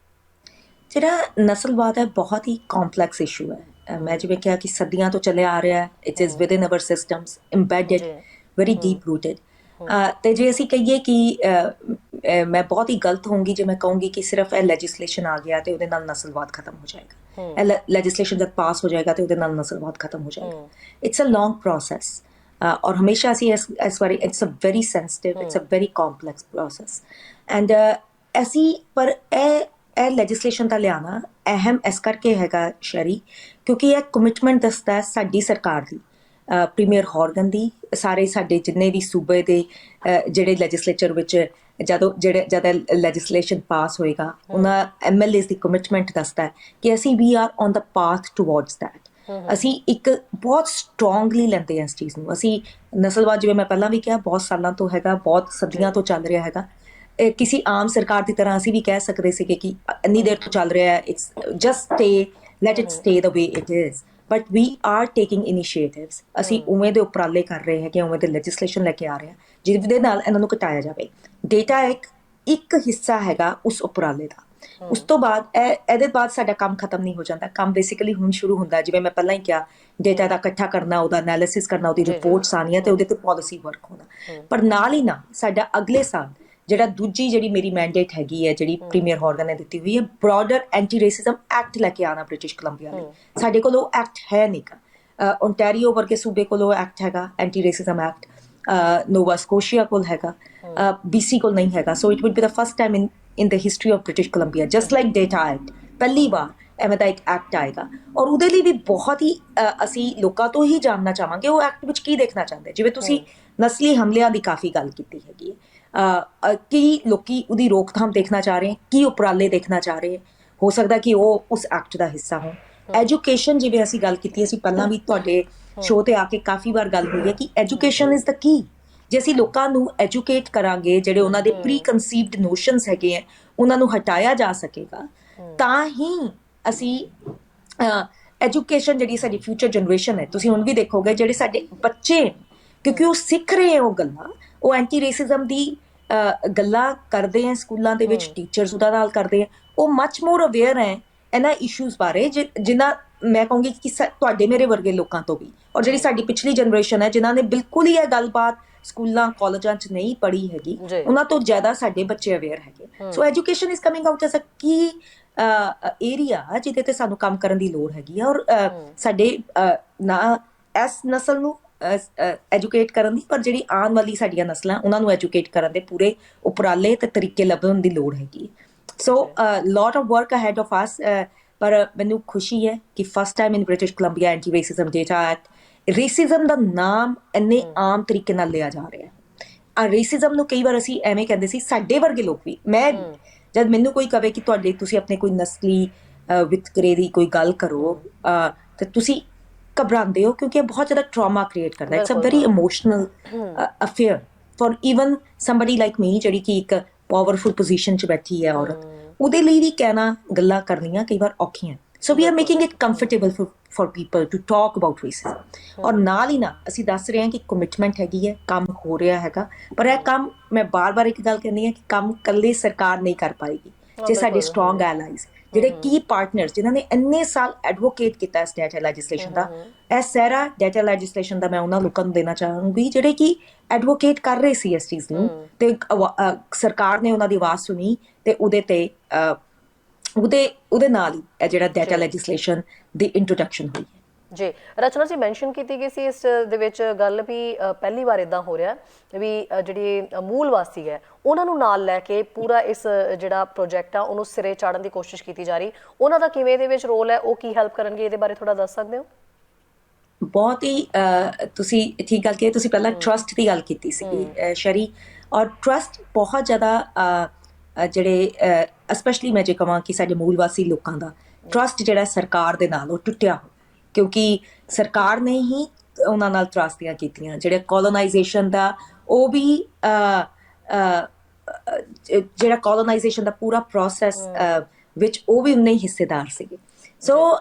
ਜਿਹੜਾ ਨਸਲਵਾਦ ਹੈ ਬਹੁਤ ਹੀ ਕੰਪਲੈਕਸ ਇਸ਼ੂ ਹੈ। ਮੈਂ ਜਿਵੇਂ ਕਿਹਾ ਕਿ ਸਦੀਆਂ ਤੋਂ ਚੱਲਿਆ ਆ ਰਿਹਾ ਹੈ, it is within our systems embedded, very deep rooted. ਤੇ ਜੇ ਅਸੀਂ ਕਹੀਏ ਕਿ ਮੈਂ ਬਹੁਤ ਹੀ ਗਲਤ ਹੋਊਂਗੀ ਜੇ ਮੈਂ ਕਹੂੰਗੀ ਕਿ ਸਿਰਫ ਇਹ ਲੈਜਿਸਲੇਸ਼ਨ ਆ ਗਿਆ ਤੇ ਉਹਦੇ ਨਾਲ ਨਸਲਵਾਦ ਖਤਮ ਹੋ ਜਾਏਗਾ, ਇਹ ਲੈਜਿਸਲੇਸ਼ਨ ਜਦ ਪਾਸ ਹੋ ਜਾਏਗਾ ਤੇ ਉਹਦੇ ਨਾਲ ਨਸਲਵਾਦ ਖਤਮ ਹੋ ਜਾਏਗਾ। ਇਟਸ ਅ ਲੌਂਗ ਪ੍ਰੋਸੈਸ ਔਰ ਹਮੇਸ਼ਾ ਅਸੀਂ ਇਸ ਬਾਰੇ, it's a very sensitive, it's a very complex process and ਅਸੀਂ ਪਰ ਇਹ ਲੈਜਿਸਲੇਸ਼ਨ ਦਾ ਲਿਆਉਣਾ ਅਹਿਮ ਇਸ ਕਰਕੇ ਹੈਗਾ ਸ਼ਰੀ, ਕਿਉਂਕਿ ਇਹ ਕਮਿਟਮੈਂਟ ਦੱਸਦਾ ਹੈ ਸਾਡੀ ਸਰਕਾਰ ਦੀ, ਪ੍ਰੀਮੀਅਰ ਹੌਰਗਨ ਦੀ, ਸਾਰੇ ਸਾਡੇ ਜਿੰਨੇ ਵੀ ਸੂਬੇ ਦੇ ਜਿਹੜੇ ਲੈਜਿਸਲੇਚਰ ਵਿੱਚ ਜਦ ਲੈਜਿਸਲੇਸ਼ਨ ਪਾਸ ਹੋਏਗਾ ਉਹਨਾਂ MLAs ਦੀ ਕਮਿਟਮੈਂਟ ਦੱਸਦਾ ਹੈ ਕਿ ਅਸੀਂ we are on the path towards that. ਅਸੀਂ ਇੱਕ ਬਹੁਤ ਸਟਰੋਂਗਲੀ ਲੈਂਦੇ ਹਾਂ ਇਸ ਚੀਜ਼ ਨੂੰ। ਅਸੀਂ ਨਸਲਵਾਦ, ਜਿਵੇਂ ਮੈਂ ਪਹਿਲਾਂ ਵੀ ਕਿਹਾ, ਬਹੁਤ ਸਾਲਾਂ ਤੋਂ ਹੈਗਾ, ਬਹੁਤ ਸਦੀਆਂ ਤੋਂ ਚੱਲ ਰਿਹਾ ਹੈਗਾ। ਕਿਸੇ ਆਮ ਸਰਕਾਰ ਦੀ ਤਰ੍ਹਾਂ ਅਸੀਂ ਵੀ ਕਹਿ ਸਕਦੇ ਸੀਗੇ ਕਿ ਇੰਨੀ ਦੇਰ ਤੋਂ ਚੱਲ ਰਿਹਾ ਹੈ, it's just stay, let it stay the way it is, but we are taking initiatives. ਅਸੀਂ ਉਵੇਂ ਦੇ ਉਪਰਾਲੇ ਕਰ ਰਹੇ ਹੈਗੇ, ਉਵੇਂ ਦੇ ਲੈਜਿਸਲੇਸ਼ਨ ਲੈ ਕੇ ਆ ਰਹੇ ਹਾਂ ਜਿਹਦੇ ਨਾਲ ਇਹਨਾਂ ਨੂੰ ਘਟਾਇਆ ਜਾਵੇ। ਡੇਟਾ ਇੱਕ ਹਿੱਸਾ ਹੈਗਾ ਉਸ ਉਪਰਾਲੇ ਦਾ। ਉਸ ਤੋਂ ਬਾਅਦ ਇਹਦੇ ਬਾਅਦ ਸਾਡਾ ਕੰਮ ਖਤਮ ਨਹੀਂ ਹੋ ਜਾਂਦਾ, ਕੰਮ ਬੇਸਿਕਲੀ ਹੁਣ ਸ਼ੁਰੂ ਹੁੰਦਾ। ਜਿਵੇਂ ਮੈਂ ਪਹਿਲਾਂ ਹੀ ਕਿਹਾ, ਡੇਟਾ ਦਾ ਇਕੱਠਾ ਕਰਨਾ, ਉਹਦਾ ਐਨਾਲਿਸਿਸ ਕਰਨਾ, ਉਹਦੀ ਰਿਪੋਰਟਸ ਆਉਣੀਆਂ ਤੇ ਉਹਦੇ ਤੇ ਪਾਲਿਸੀ ਵਰਕ ਹੋਣਾ। ਪਰ ਨਾਲ ਹੀ ਨਾਲ ਸਾਡਾ ਅਗਲੇ ਸਾਲ ਜਿਹੜੀ ਮੇਰੀ ਮੈਂਡੇਟ ਹੈਗੀ ਹੈ, ਜਿਹੜੀ ਪ੍ਰੀਮੀਅਰ ਹੌਰਗਨ ਨੇ ਦਿੱਤੀ ਹੋਈ ਹੈ, ਬ੍ਰੌਡਰ ਐਂਟੀ ਰੇਸਿਜ਼ਮ ਐਕਟ ਲੈ ਕੇ ਆਉਣਾ ਬ੍ਰਿਟਿਸ਼ ਕੋਲੰਬੀਆ ਲਈ। ਸਾਡੇ ਕੋਲ ਉਹ ਐਕਟ ਹੈ ਨਹੀਂਗਾ। ਓਨਟਾਰੀਓ ਵਰਗੇ ਸੂਬੇ ਕੋਲ ਉਹ ਐਕਟ ਹੈਗਾ, anti racism act. Nova Scotia ਕੋਲ ਹੈਗਾ, BC ਕੋਲ ਨਹੀਂ ਹੈਗਾ। So it would be the first time in the history of British Columbia, just like data act, ਪਹਿਲੀ ਵਾਰ ਐਵੇਂ ਦਾ ਇੱਕ ਐਕਟ ਆਏਗਾ। ਔਰ ਉਹਦੇ ਲਈ ਵੀ ਬਹੁਤ ਹੀ ਅਸੀਂ ਲੋਕਾਂ ਤੋਂ ਹੀ ਜਾਣਨਾ ਚਾਹਾਂਗੇ ਉਹ ਐਕਟ ਵਿੱਚ ਕੀ ਦੇਖਣਾ ਚਾਹੁੰਦੇ। ਜਿਵੇਂ ਤੁਸੀਂ ਨਸਲੀ ਹਮਲਿਆਂ ਦੀ ਕਾਫੀ ਗੱਲ ਕੀਤੀ ਹੈਗੀ ਹੈ, ਕੀ ਲੋਕੀ ਉਹਦੀ ਰੋਕਥਾਮ ਦੇਖਣਾ ਚਾਹ ਰਹੇ, ਕੀ ਉਪਰਾਲੇ ਦੇਖਣਾ ਚਾਹ ਰਹੇ, ਹੋ ਸਕਦਾ ਕਿ ਉਹ ਉਸ ਐਕਟ ਦਾ ਹਿੱਸਾ ਹੋਣ। ਐਜੂਕੇਸ਼ਨ, ਜਿਵੇਂ ਅਸੀਂ ਗੱਲ ਕੀਤੀ, ਅਸੀਂ ਪਹਿਲਾਂ ਵੀ ਤੁਹਾਡੇ ਸ਼ੋਅ ਤੇ ਆ ਕੇ ਕਾਫੀ ਵਾਰ ਗੱਲ ਹੋਈ ਹੈ ਕਿ ਐਜੂਕੇਸ਼ਨ ਇਜ਼ ਦ ਕੀ। ਜੇ ਅਸੀਂ ਲੋਕਾਂ ਨੂੰ ਐਜੂਕੇਟ ਕਰਾਂਗੇ, ਜਿਹੜੇ ਉਹਨਾਂ ਦੇ ਪ੍ਰੀ ਕਨਸੀਵਡ ਨੋਸ਼ਨਸ ਹੈਗੇ ਹੈ ਉਹਨਾਂ ਨੂੰ ਹਟਾਇਆ ਜਾ ਸਕੇਗਾ, ਤਾਂ ਹੀ ਅਸੀਂ ਐਜੂਕੇਸ਼ਨ ਜਿਹੜੀ ਸਾਡੀ ਫਿਊਚਰ ਜਨਰੇਸ਼ਨ ਹੈ, ਤੁਸੀਂ ਹੁਣ ਵੀ ਦੇਖੋਗੇ ਜਿਹੜੇ ਸਾਡੇ ਬੱਚੇ, ਕਿਉਂਕਿ ਉਹ ਸਿੱਖ ਰਹੇ ਹੈ ਉਹ ਗੱਲਾਂ, ਉਹ ਐਂਟੀ ਰੇਸਿਜ਼ਮ ਦੀ ਗੱਲਾਂ ਕਰਦੇ ਹੈ ਸਕੂਲਾਂ ਦੇ ਵਿੱਚ, ਟੀਚਰਸ ਉਹਦਾ ਨਾਲ ਕਰਦੇ ਹੈ, ਉਹ ਮੱਚ ਮੋਰ ਅਵੇਅਰ ਹੈ ਇਹਨਾਂ ਇਸ਼ੂਜ਼ ਬਾਰੇ, ਜਿਨ੍ਹਾਂ ਮੈਂ ਕਹੂੰਗੀ ਕਿ ਤੁਹਾਡੇ ਮੇਰੇ ਵਰਗੇ ਲੋਕਾਂ ਤੋਂ ਵੀ, ਔਰ ਜਿਹੜੀ ਸਾਡੀ ਪਿਛਲੀ ਜਨਰੇਸ਼ਨ ਹੈ ਜਿਨ੍ਹਾਂ ਨੇ ਬਿਲਕੁਲ ਹੀ ਇਹ ਗੱਲਬਾਤ ਸਕੂਲਾਂ ਕਾਲਜਾਂ 'ਚ ਨਹੀਂ ਪੜ੍ਹੀ ਹੈਗੀ, ਉਹਨਾਂ ਤੋਂ ਜ਼ਿਆਦਾ ਸਾਡੇ ਬੱਚੇ ਅਵੇਅਰ ਹੈਗੇ। So education is coming out as a key area ਜਿਹਦੇ ਤੇ ਸਾਨੂੰ ਕੰਮ ਕਰਨ ਦੀ ਲੋੜ ਹੈਗੀ ਆ। ਔਰ ਸਾਡੇ ਨਾ ਇਸ ਨਸਲ ਨੂੰ ਐਜੂਕੇਟ ਕਰਨ ਦੀ, ਪਰ ਜਿਹੜੀ ਆਉਣ ਵਾਲੀ ਸਾਡੀਆਂ ਨਸਲਾਂ ਉਹਨਾਂ ਨੂੰ ਐਜੂਕੇਟ ਕਰਨ ਦੇ ਪੂਰੇ ਉਪਰਾਲੇ ਤੇ ਤਰੀਕੇ ਲੱਭਣ ਦੀ ਲੋੜ ਹੈਗੀ। So lot of work ahead of us. ਪਰ ਮੈਨੂੰ ਖੁਸ਼ੀ ਹੈ ਕਿ first time in British Columbia anti racism data act, racism ਦਾ ਨਾਮ ਇੰਨੇ ਆਮ ਤਰੀਕੇ ਨਾਲ ਲਿਆ ਜਾ ਰਿਹਾ। ਰੇਸਿਜ਼ਮ ਨੂੰ ਕਈ ਵਾਰ ਅਸੀਂ ਐਵੇਂ ਕਹਿੰਦੇ ਸੀ, ਸਾਡੇ ਵਰਗੇ ਲੋਕ ਵੀ, ਮੈਂ ਜਦ ਮੈਨੂੰ ਕੋਈ ਕਵੇ ਕਿ ਤੁਸੀਂ ਆਪਣੇ ਕੋਈ ਨਸਲੀ ਵਿਤਕਰੇ ਦੀ ਕੋਈ ਗੱਲ ਕਰੋ ਤੇ ਤੁਸੀਂ ਘਬਰਾਉਂਦੇ ਹੋ, ਕਿਉਂਕਿ ਇਹ ਬਹੁਤ ਜ਼ਿਆਦਾ ਟਰਾਮਾ ਕ੍ਰੀਏਟ ਕਰਦਾ। It's a very emotional affair for even somebody like me ਜਿਹੜੀ ਕਿ ਇੱਕ ਪਾਵਰਫੁਲ ਪੋਜੀਸ਼ਨ 'ਚ ਬੈਠੀ ਹੈ ਔਰਤ, ਉਹਦੇ ਲਈ ਵੀ ਕਹਿਣਾ ਗੱਲਾਂ ਕਰਨੀਆਂ ਕਈ ਵਾਰ ਔਖੀਆਂ। So we are making it comfortable for people to talk about racism. ਔਰ ਨਾਲ ਹੀ ਨਾ ਅਸੀਂ ਦੱਸ ਰਹੇ ਹਾਂ ਕਿ ਕਮਿਟਮੈਂਟ ਹੈਗੀ ਹੈ, ਕੰਮ ਹੋ ਰਿਹਾ ਹੈਗਾ, ਪਰ ਇਹ ਕੰਮ ਮੈਂ ਬਾਰ-ਬਾਰ ਇੱਕ ਗੱਲ ਕਹਿੰਦੀ ਹਾਂ ਕਿ ਕੰਮ ਇਕੱਲੇ ਸਰਕਾਰ ਨਹੀਂ ਕਰ ਪਾਏਗੀ। ਜੇ ਸਾਡੇ ਸਟਰੋਂਗ ਐਲਾਈਜ਼ ਜਿਹੜੇ ਕੀ ਪਾਰਟਨਰਸ ਜਿਨ੍ਹਾਂ ਨੇ ਇੰਨੇ ਸਾਲ ਐਡਵੋਕੇਟ ਕੀਤਾ ਇਸ ਡਾਟਾ ਲੈਜਿਸਲੇਸ਼ਨ ਦਾ, ਇਹ ਸਾਰਾ ਡਾਟਾ ਲੈਜਿਸਲੇਸ਼ਨ ਦਾ ਮੈਂ ਉਹਨਾਂ ਲੋਕਾਂ ਨੂੰ ਦੇਣਾ ਚਾਹਾਂਗੀ ਜਿਹੜੇ ਕਿ ਐਡਵੋਕੇਟ ਕਰ ਰਹੇ ਸੀ ਇਸ ਚੀਜ਼ ਨੂੰ, ਤੇ ਸਰਕਾਰ ਨੇ ਉਹਨਾਂ ਦੀ ਆਵਾਜ਼ ਸੁਣੀ ਤੇ ਉਹਦੇ ਤੇ ਉਹਦੇ ਨਾਲ ਹੀ ਇਹ ਜਿਹੜਾ ਡਾਟਾ ਲੈਜਿਸਲੇਸ਼ਨ ਦੀ ਇੰਟਰੋਡਕਸ਼ਨ ਹੋਈ ਹੈ। ਜੀ ਰਚਨਾ ਜੀ, ਮੈਂਸ਼ਨ ਕੀਤੀ ਗਈ ਸੀ ਇਸ ਦੇ ਵਿੱਚ ਗੱਲ ਵੀ ਪਹਿਲੀ ਵਾਰ ਇਦਾਂ ਹੋ ਰਿਹਾ ਵੀ ਜਿਹੜੀ ਮੂਲ ਵਾਸੀ ਹੈ ਉਹਨਾਂ ਨੂੰ ਨਾਲ ਲੈ ਕੇ ਪੂਰਾ ਇਸ ਜਿਹੜਾ ਪ੍ਰੋਜੈਕਟ ਆ ਉਹਨੂੰ ਸਿਰੇ ਚਾੜਨ ਦੀ ਕੋਸ਼ਿਸ਼ ਕੀਤੀ ਜਾ ਰਹੀ, ਉਹਨਾਂ ਦਾ ਕਿਵੇਂ ਇਹਦੇ ਵਿੱਚ ਰੋਲ ਹੈ, ਉਹ ਕੀ ਹੈਲਪ ਕਰਨਗੇ, ਇਹਦੇ ਬਾਰੇ ਥੋੜਾ ਦੱਸ ਸਕਦੇ ਹੋ? ਬਹੁਤ ਹੀ ਤੁਸੀਂ ਠੀਕ ਗੱਲ ਕੀਤੀ। ਤੁਸੀਂ ਪਹਿਲਾਂ ਟਰਸਟ ਦੀ ਗੱਲ ਕੀਤੀ ਸੀ ਸ਼ਰੀ, ਔਰ ਟਰਸਟ ਬਹੁਤ ਜ਼ਿਆਦਾ ਜਿਹੜੇ ਸਪੈਸ਼ਲੀ ਮੈਂ ਜੇ ਕਹਾਂ ਕਿ ਸਾਡੇ ਮੂਲ ਵਾਸੀ ਲੋਕਾਂ ਦਾ ਟਰਸਟ ਜਿਹੜਾ ਸਰਕਾਰ ਦੇ ਨਾਲ ਉਹ ਟੁੱਟਿਆ ਹੋਇਆ, ਕਿਉਂਕਿ ਸਰਕਾਰ ਨੇ ਹੀ ਉਹਨਾਂ ਨਾਲ ਤਰਾਸਦੀਆਂ ਕੀਤੀਆਂ। ਜਿਹੜੇ ਕੋਲੋਨਾਈਜੇਸ਼ਨ ਦਾ ਉਹ ਵੀ ਜਿਹੜਾ ਕੋਲੋਨਾਈਜੇਸ਼ਨ ਦਾ ਪੂਰਾ ਪ੍ਰੋਸੈਸ ਵਿੱਚ ਉਹ ਵੀ ਉਨੇ ਹੀ ਹਿੱਸੇਦਾਰ ਸੀਗੇ। ਸੋ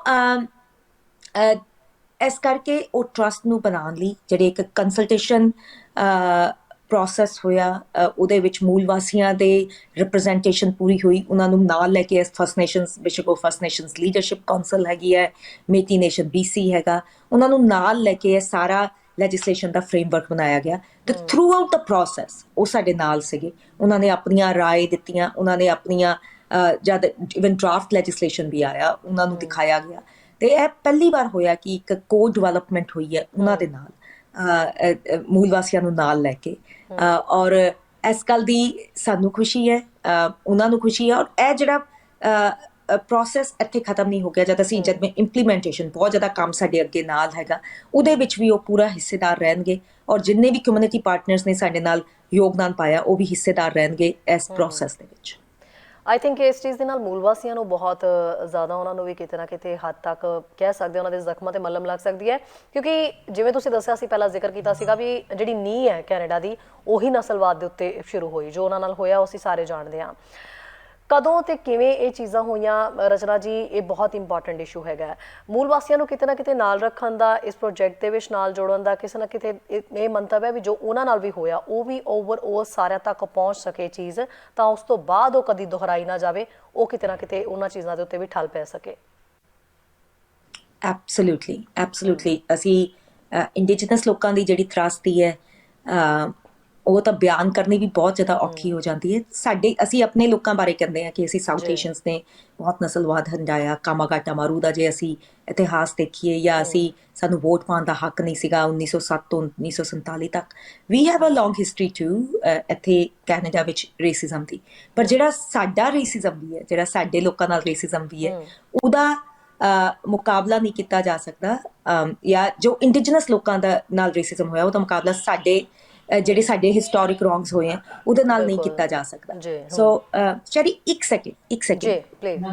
ਇਸ ਕਰਕੇ ਉਹ ਟਰਸਟ ਨੂੰ ਬਣਾਉਣ ਲਈ ਜਿਹੜੇ ਇੱਕ ਕੰਸਲਟੇਸ਼ਨ ਪ੍ਰੋਸੈਸ ਹੋਇਆ, ਉਹਦੇ ਵਿੱਚ ਮੂਲ ਵਾਸੀਆਂ ਦੇ ਰਿਪਰੈਜ਼ੈਂਟੇਸ਼ਨ ਪੂਰੀ ਹੋਈ, ਉਹਨਾਂ ਨੂੰ ਨਾਲ ਲੈ ਕੇ first nations bishop of first nations leadership council ਹੈਗੀ ਹੈ, ਮੇਤੀ ਨੇਸ਼ਨ BC ਹੈਗਾ, ਉਹਨਾਂ ਨੂੰ ਨਾਲ ਲੈ ਕੇ ਇਹ ਸਾਰਾ ਲੈਜਿਸਲੇਸ਼ਨ ਦਾ ਫਰੇਮਵਰਕ ਬਣਾਇਆ ਗਿਆ। ਤੇ ਥਰੂ ਆਊਟ ਦਾ ਪ੍ਰੋਸੈਸ ਉਹ ਸਾਡੇ ਨਾਲ ਸੀਗੇ, ਉਹਨਾਂ ਨੇ ਆਪਣੀਆਂ ਰਾਏ ਦਿੱਤੀਆਂ, ਉਹਨਾਂ ਨੇ ਆਪਣੀਆਂ ਜਦ ਇਵਨ ਡਰਾਫਟ ਲੈਜਿਸਲੇਸ਼ਨ ਵੀ ਆਇਆ ਉਹਨਾਂ ਨੂੰ ਦਿਖਾਇਆ ਗਿਆ। ਤੇ ਇਹ ਪਹਿਲੀ ਵਾਰ ਹੋਇਆ ਕਿ ਇੱਕ ਕੋ ਡਿਵੈਲਪਮੈਂਟ ਹੋਈ ਹੈ ਉਹਨਾਂ ਦੇ ਨਾਲ, ਮੂਲ ਵਾਸੀਆਂ ਨੂੰ ਨਾਲ ਲੈ ਕੇ। ਔਰ ਇਸ ਗੱਲ ਦੀ ਸਾਨੂੰ ਖੁਸ਼ੀ ਹੈ, ਉਹਨਾਂ ਨੂੰ ਖੁਸ਼ੀ ਹੈ। ਔਰ ਇਹ ਜਿਹੜਾ ਪ੍ਰੋਸੈਸ ਇੱਥੇ ਖਤਮ ਨਹੀਂ ਹੋ ਗਿਆ। ਜਦ ਮੈਂ ਇੰਪਲੀਮੈਂਟੇਸ਼ਨ ਬਹੁਤ ਜ਼ਿਆਦਾ ਕੰਮ ਸਾਡੇ ਅੱਗੇ ਨਾਲ ਹੈਗਾ, ਉਹਦੇ ਵਿੱਚ ਵੀ ਉਹ ਪੂਰਾ ਹਿੱਸੇਦਾਰ ਰਹਿਣਗੇ, ਔਰ ਜਿੰਨੇ ਵੀ ਕਮਿਊਨਿਟੀ ਪਾਰਟਨਰਸ ਨੇ ਸਾਡੇ ਨਾਲ ਯੋਗਦਾਨ ਪਾਇਆ ਉਹ ਵੀ ਹਿੱਸੇਦਾਰ ਰਹਿਣਗੇ ਇਸ ਪ੍ਰੋਸੈਸ ਦੇ ਵਿੱਚ। ਆਈ ਥਿੰਕ ਇਸ ਚੀਜ਼ ਦੇ ਨਾਲ ਮੂਲ ਵਾਸੀਆਂ ਨੂੰ ਬਹੁਤ ਜ਼ਿਆਦਾ ਉਹਨਾਂ ਨੂੰ ਵੀ ਕਿਤੇ ਨਾ ਕਿਤੇ ਹੱਦ ਤੱਕ ਕਹਿ ਸਕਦੇ ਉਹਨਾਂ ਦੇ ਜ਼ਖਮਾਂ ਤੇ ਮੱਲਮ ਲੱਗ ਸਕਦੀ ਹੈ, ਕਿਉਂਕਿ ਜਿਵੇਂ ਤੁਸੀਂ ਦੱਸਿਆ ਸੀ, ਪਹਿਲਾਂ ਜ਼ਿਕਰ ਕੀਤਾ ਸੀਗਾ ਵੀ ਜਿਹੜੀ ਨੀਂਹ ਹੈ ਕੈਨੇਡਾ ਦੀ, ਉਹੀ ਨਸਲਵਾਦ ਦੇ ਉੱਤੇ ਸ਼ੁਰੂ ਹੋਈ। ਜੋ ਉਹਨਾਂ ਨਾਲ ਹੋਇਆ ਉਹ ਅਸੀਂ ਸਾਰੇ ਜਾਣਦੇ ਹਾਂ। ਕਦੋਂ ਤੇ ਕਿਵੇਂ ਇਹ ਚੀਜ਼ਾਂ ਹੋਈਆਂ ਰਚਨਾ ਜੀ, ਇਹ ਬਹੁਤ ਇੰਪੋਰਟੈਂਟ ਇਸ਼ੂ ਹੈਗਾ। ਮੂਲ ਵਾਸੀਆਂ ਨੂੰ ਕਿਤੇ ਨਾ ਕਿਤੇ ਨਾਲ ਰੱਖਣ ਦਾ, ਇਸ ਪ੍ਰੋਜੈਕਟ ਦੇ ਵਿੱਚ ਨਾਲ ਜੋੜਨ ਦਾ ਕਿਸੇ ਨਾ ਕਿਤੇ ਇਹ ਮੰਤਵ ਹੈ ਵੀ ਜੋ ਉਹਨਾਂ ਨਾਲ ਵੀ ਹੋਇਆ ਉਹ ਵੀ ਓਵਰਆਲ ਸਾਰਿਆਂ ਤੱਕ ਪਹੁੰਚ ਸਕੇ ਚੀਜ਼, ਤਾਂ ਉਸ ਤੋਂ ਬਾਅਦ ਉਹ ਕਦੀ ਦੁਹਰਾਈ ਨਾ ਜਾਵੇ, ਉਹ ਕਿਤੇ ਨਾ ਕਿਤੇ ਉਹਨਾਂ ਚੀਜ਼ਾਂ ਦੇ ਉੱਤੇ ਵੀ ਠੱਲ ਪੈ ਸਕੇ। ਐਬਸੋਲੂਟਲੀ ਅਸੀਂ ਇੰਡੀਜੀਨਸ ਲੋਕਾਂ ਦੀ ਜਿਹੜੀ ਤਰਾਸਦੀ ਹੈ ਉਹ ਤਾਂ ਬਿਆਨ ਕਰਨੀ ਵੀ ਬਹੁਤ ਜ਼ਿਆਦਾ ਔਖੀ ਹੋ ਜਾਂਦੀ ਹੈ। ਅਸੀਂ ਆਪਣੇ ਲੋਕਾਂ ਬਾਰੇ ਕਹਿੰਦੇ ਹਾਂ ਕਿ ਅਸੀਂ ਸਾਊਥ ਏਸ਼ੀਅਨਸ ਨੇ ਬਹੁਤ ਨਸਲਵਾਦ ਹੰਡਾਇਆ। ਕਾਮਾਗਾਟਾ ਮਾਰੂ ਦਾ ਜੇ ਅਸੀਂ ਇਤਿਹਾਸ ਦੇਖੀਏ, ਜਾਂ ਸਾਨੂੰ ਵੋਟ ਪਾਉਣ ਦਾ ਹੱਕ ਨਹੀਂ ਸੀਗਾ 1907 ਤੋਂ 1947 ਤੱਕ। We have a long history to ਇੱਥੇ ਕੈਨੇਡਾ ਵਿੱਚ ਰੇਸਿਜ਼ਮ ਦੀ। ਪਰ ਜਿਹੜਾ ਸਾਡਾ ਰੇਸਿਜ਼ਮ ਵੀ ਹੈ, ਜਿਹੜਾ ਸਾਡੇ ਲੋਕਾਂ ਨਾਲ ਰੇਸਿਜ਼ਮ ਵੀ ਹੈ, ਉਹਦਾ ਮੁਕਾਬਲਾ ਨਹੀਂ ਕੀਤਾ ਜਾ ਸਕਦਾ, ਜਾਂ ਜੋ ਇੰਡੀਜਨਸ ਲੋਕਾਂ ਦਾ ਨਾਲ ਰੇਸਿਜ਼ਮ ਹੋਇਆ ਉਹਦਾ ਮੁਕਾਬਲਾ ਜਿਹੜੇ ਸਾਡੇ ਹਿਸਟੋਰਿਕ ਰੌਂਗਸ ਹੋਏ ਆ ਉਹਦੇ ਨਾਲ ਨਹੀਂ ਕੀਤਾ ਜਾ ਸਕਦਾ। ਸੋ ਸ਼ਰੀ ਇੱਕ ਸੈਕਿੰਡ ਜੀ ਪਲੀਜ਼।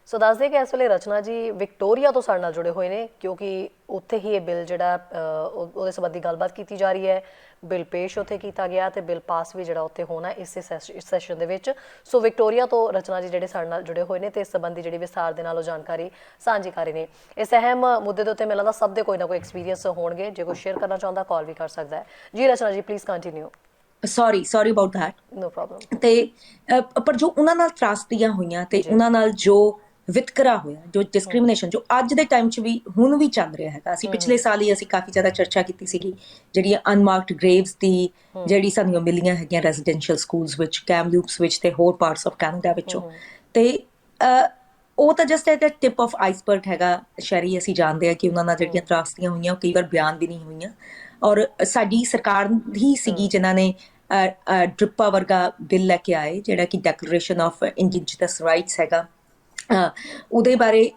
ਸੋ ਦੱਸਦੇ ਕਿ ਇਸ ਵੇਲੇ ਰਚਨਾ ਜੀ ਵਿਕਟੋਰੀਆ ਤੋਂ ਸਾਡੇ ਨਾਲ ਜੁੜੇ ਹੋਏ ਨੇ, ਕਿਉਂਕਿ ਉੱਥੇ ਹੀ ਇਹ ਬਿੱਲ ਜਿਹੜਾ ਉਹਦੇ ਸੰਬੰਧੀ ਗੱਲਬਾਤ ਕੀਤੀ ਜਾ ਰਹੀ ਹੈ। ਬਿੱਲ ਪੇਸ਼ ਉੱਥੇ ਕੀਤਾ ਗਿਆ ਤੇ ਬਿੱਲ ਪਾਸ ਵੀ ਜਿਹੜਾ ਉੱਥੇ ਹੋਣਾ ਇਸੇ ਸੈਸ਼ਨ ਦੇ ਵਿੱਚ। ਸੋ ਵਿਕਟੋਰੀਆ ਤੋਂ ਰਚਨਾ ਜੀ ਜਿਹੜੇ ਸਾਡੇ ਨਾਲ ਜੁੜੇ ਹੋਏ ਨੇ ਤੇ ਇਸ ਸੰਬੰਧੀ ਜਿਹੜੀ ਵਿਸਥਾਰ ਦੇ ਨਾਲ ਉਹ ਜਾਣਕਾਰੀ ਸਾਂਝੀ ਕਰ ਰਹੇ ਨੇ। ਇਸ ਅਹਿਮ ਮੁੱਦੇ ਦੇ ਉੱਤੇ ਮੈਨੂੰ ਲੱਗਦਾ ਸਭ ਦੇ ਕੋਈ ਨਾ ਕੋਈ ਐਕਸਪੀਰੀਅੰਸ ਹੋਣਗੇ, ਜੇ ਕੋਈ ਸ਼ੇਅਰ ਕਰਨਾ ਚਾਹੁੰਦਾ ਕਾਲ ਵੀ ਕਰ ਸਕਦਾ ਹੈ। ਜੀ Rachna ji please continue. Sorry about that. No problem. ਤੇ ਪਰ ਜੋ ਉਹਨਾਂ ਨਾਲ ਤਰਾਸਦੀਆਂ ਹੋਈਆਂ ਤੇ ਉਹਨਾਂ ਨਾਲ ਜੋ ਵਿਤਕਰਾ ਹੋਇਆ, ਜੋ ਡਿਸਕ੍ਰਿਮੀਨੇਸ਼ਨ ਜੋ ਅੱਜ ਦੇ ਟਾਈਮ 'ਚ ਵੀ ਹੁਣ ਵੀ ਚੱਲ ਰਿਹਾ ਹੈਗਾ। ਅਸੀਂ ਪਿਛਲੇ ਸਾਲ ਹੀ ਅਸੀਂ ਕਾਫੀ ਜ਼ਿਆਦਾ ਚਰਚਾ ਕੀਤੀ ਸੀਗੀ ਜਿਹੜੀਆਂ ਅਨਮਾਰਕਡ ਗ੍ਰੇਵਸ ਦੀ ਜਿਹੜੀ ਸਾਨੂੰ ਮਿਲੀਆਂ ਹੈਗੀਆਂ ਰੈਜ਼ੀਡੈਂਸ਼ੀਅਲ ਸਕੂਲਸ ਵਿੱਚ, ਕੈਮਲੂਪਸ ਵਿੱਚ ਤੇ ਹੋਰ ਪਾਰਟਸ ਆਫ ਕੈਨੇਡਾ ਵਿੱਚੋਂ। ਤੇ ਉਹ ਤਾਂ just at tip of iceberg ਹੈਗਾ ਸ਼ਰੀ। ਅਸੀਂ ਜਾਣਦੇ ਹਾਂ ਕਿ ਉਹਨਾਂ ਨਾਲ ਜਿਹੜੀਆਂ ਤਰਾਸਦੀਆਂ ਹੋਈਆਂ ਉਹ ਕਈ ਵਾਰ ਬਿਆਨ ਵੀ ਨਹੀਂ ਹੋਈਆਂ, ਔਰ ਸਾਡੀ ਸਰਕਾਰ ਹੀ ਸੀਗੀ ਜਿਨ੍ਹਾਂ ਨੇ ਡ੍ਰਿਪਾ ਵਰਗਾ ਬਿੱਲ ਲੈ ਕੇ ਆਏ, ਜਿਹੜਾ ਕਿ ਡੈਕਲੇਰੇਸ਼ਨ ਆਫ ਇੰਡੀਜੀਨਸ ਰਾਈਟਸ ਹੈਗਾ। ਉਹਦੇ ਬਾਰੇ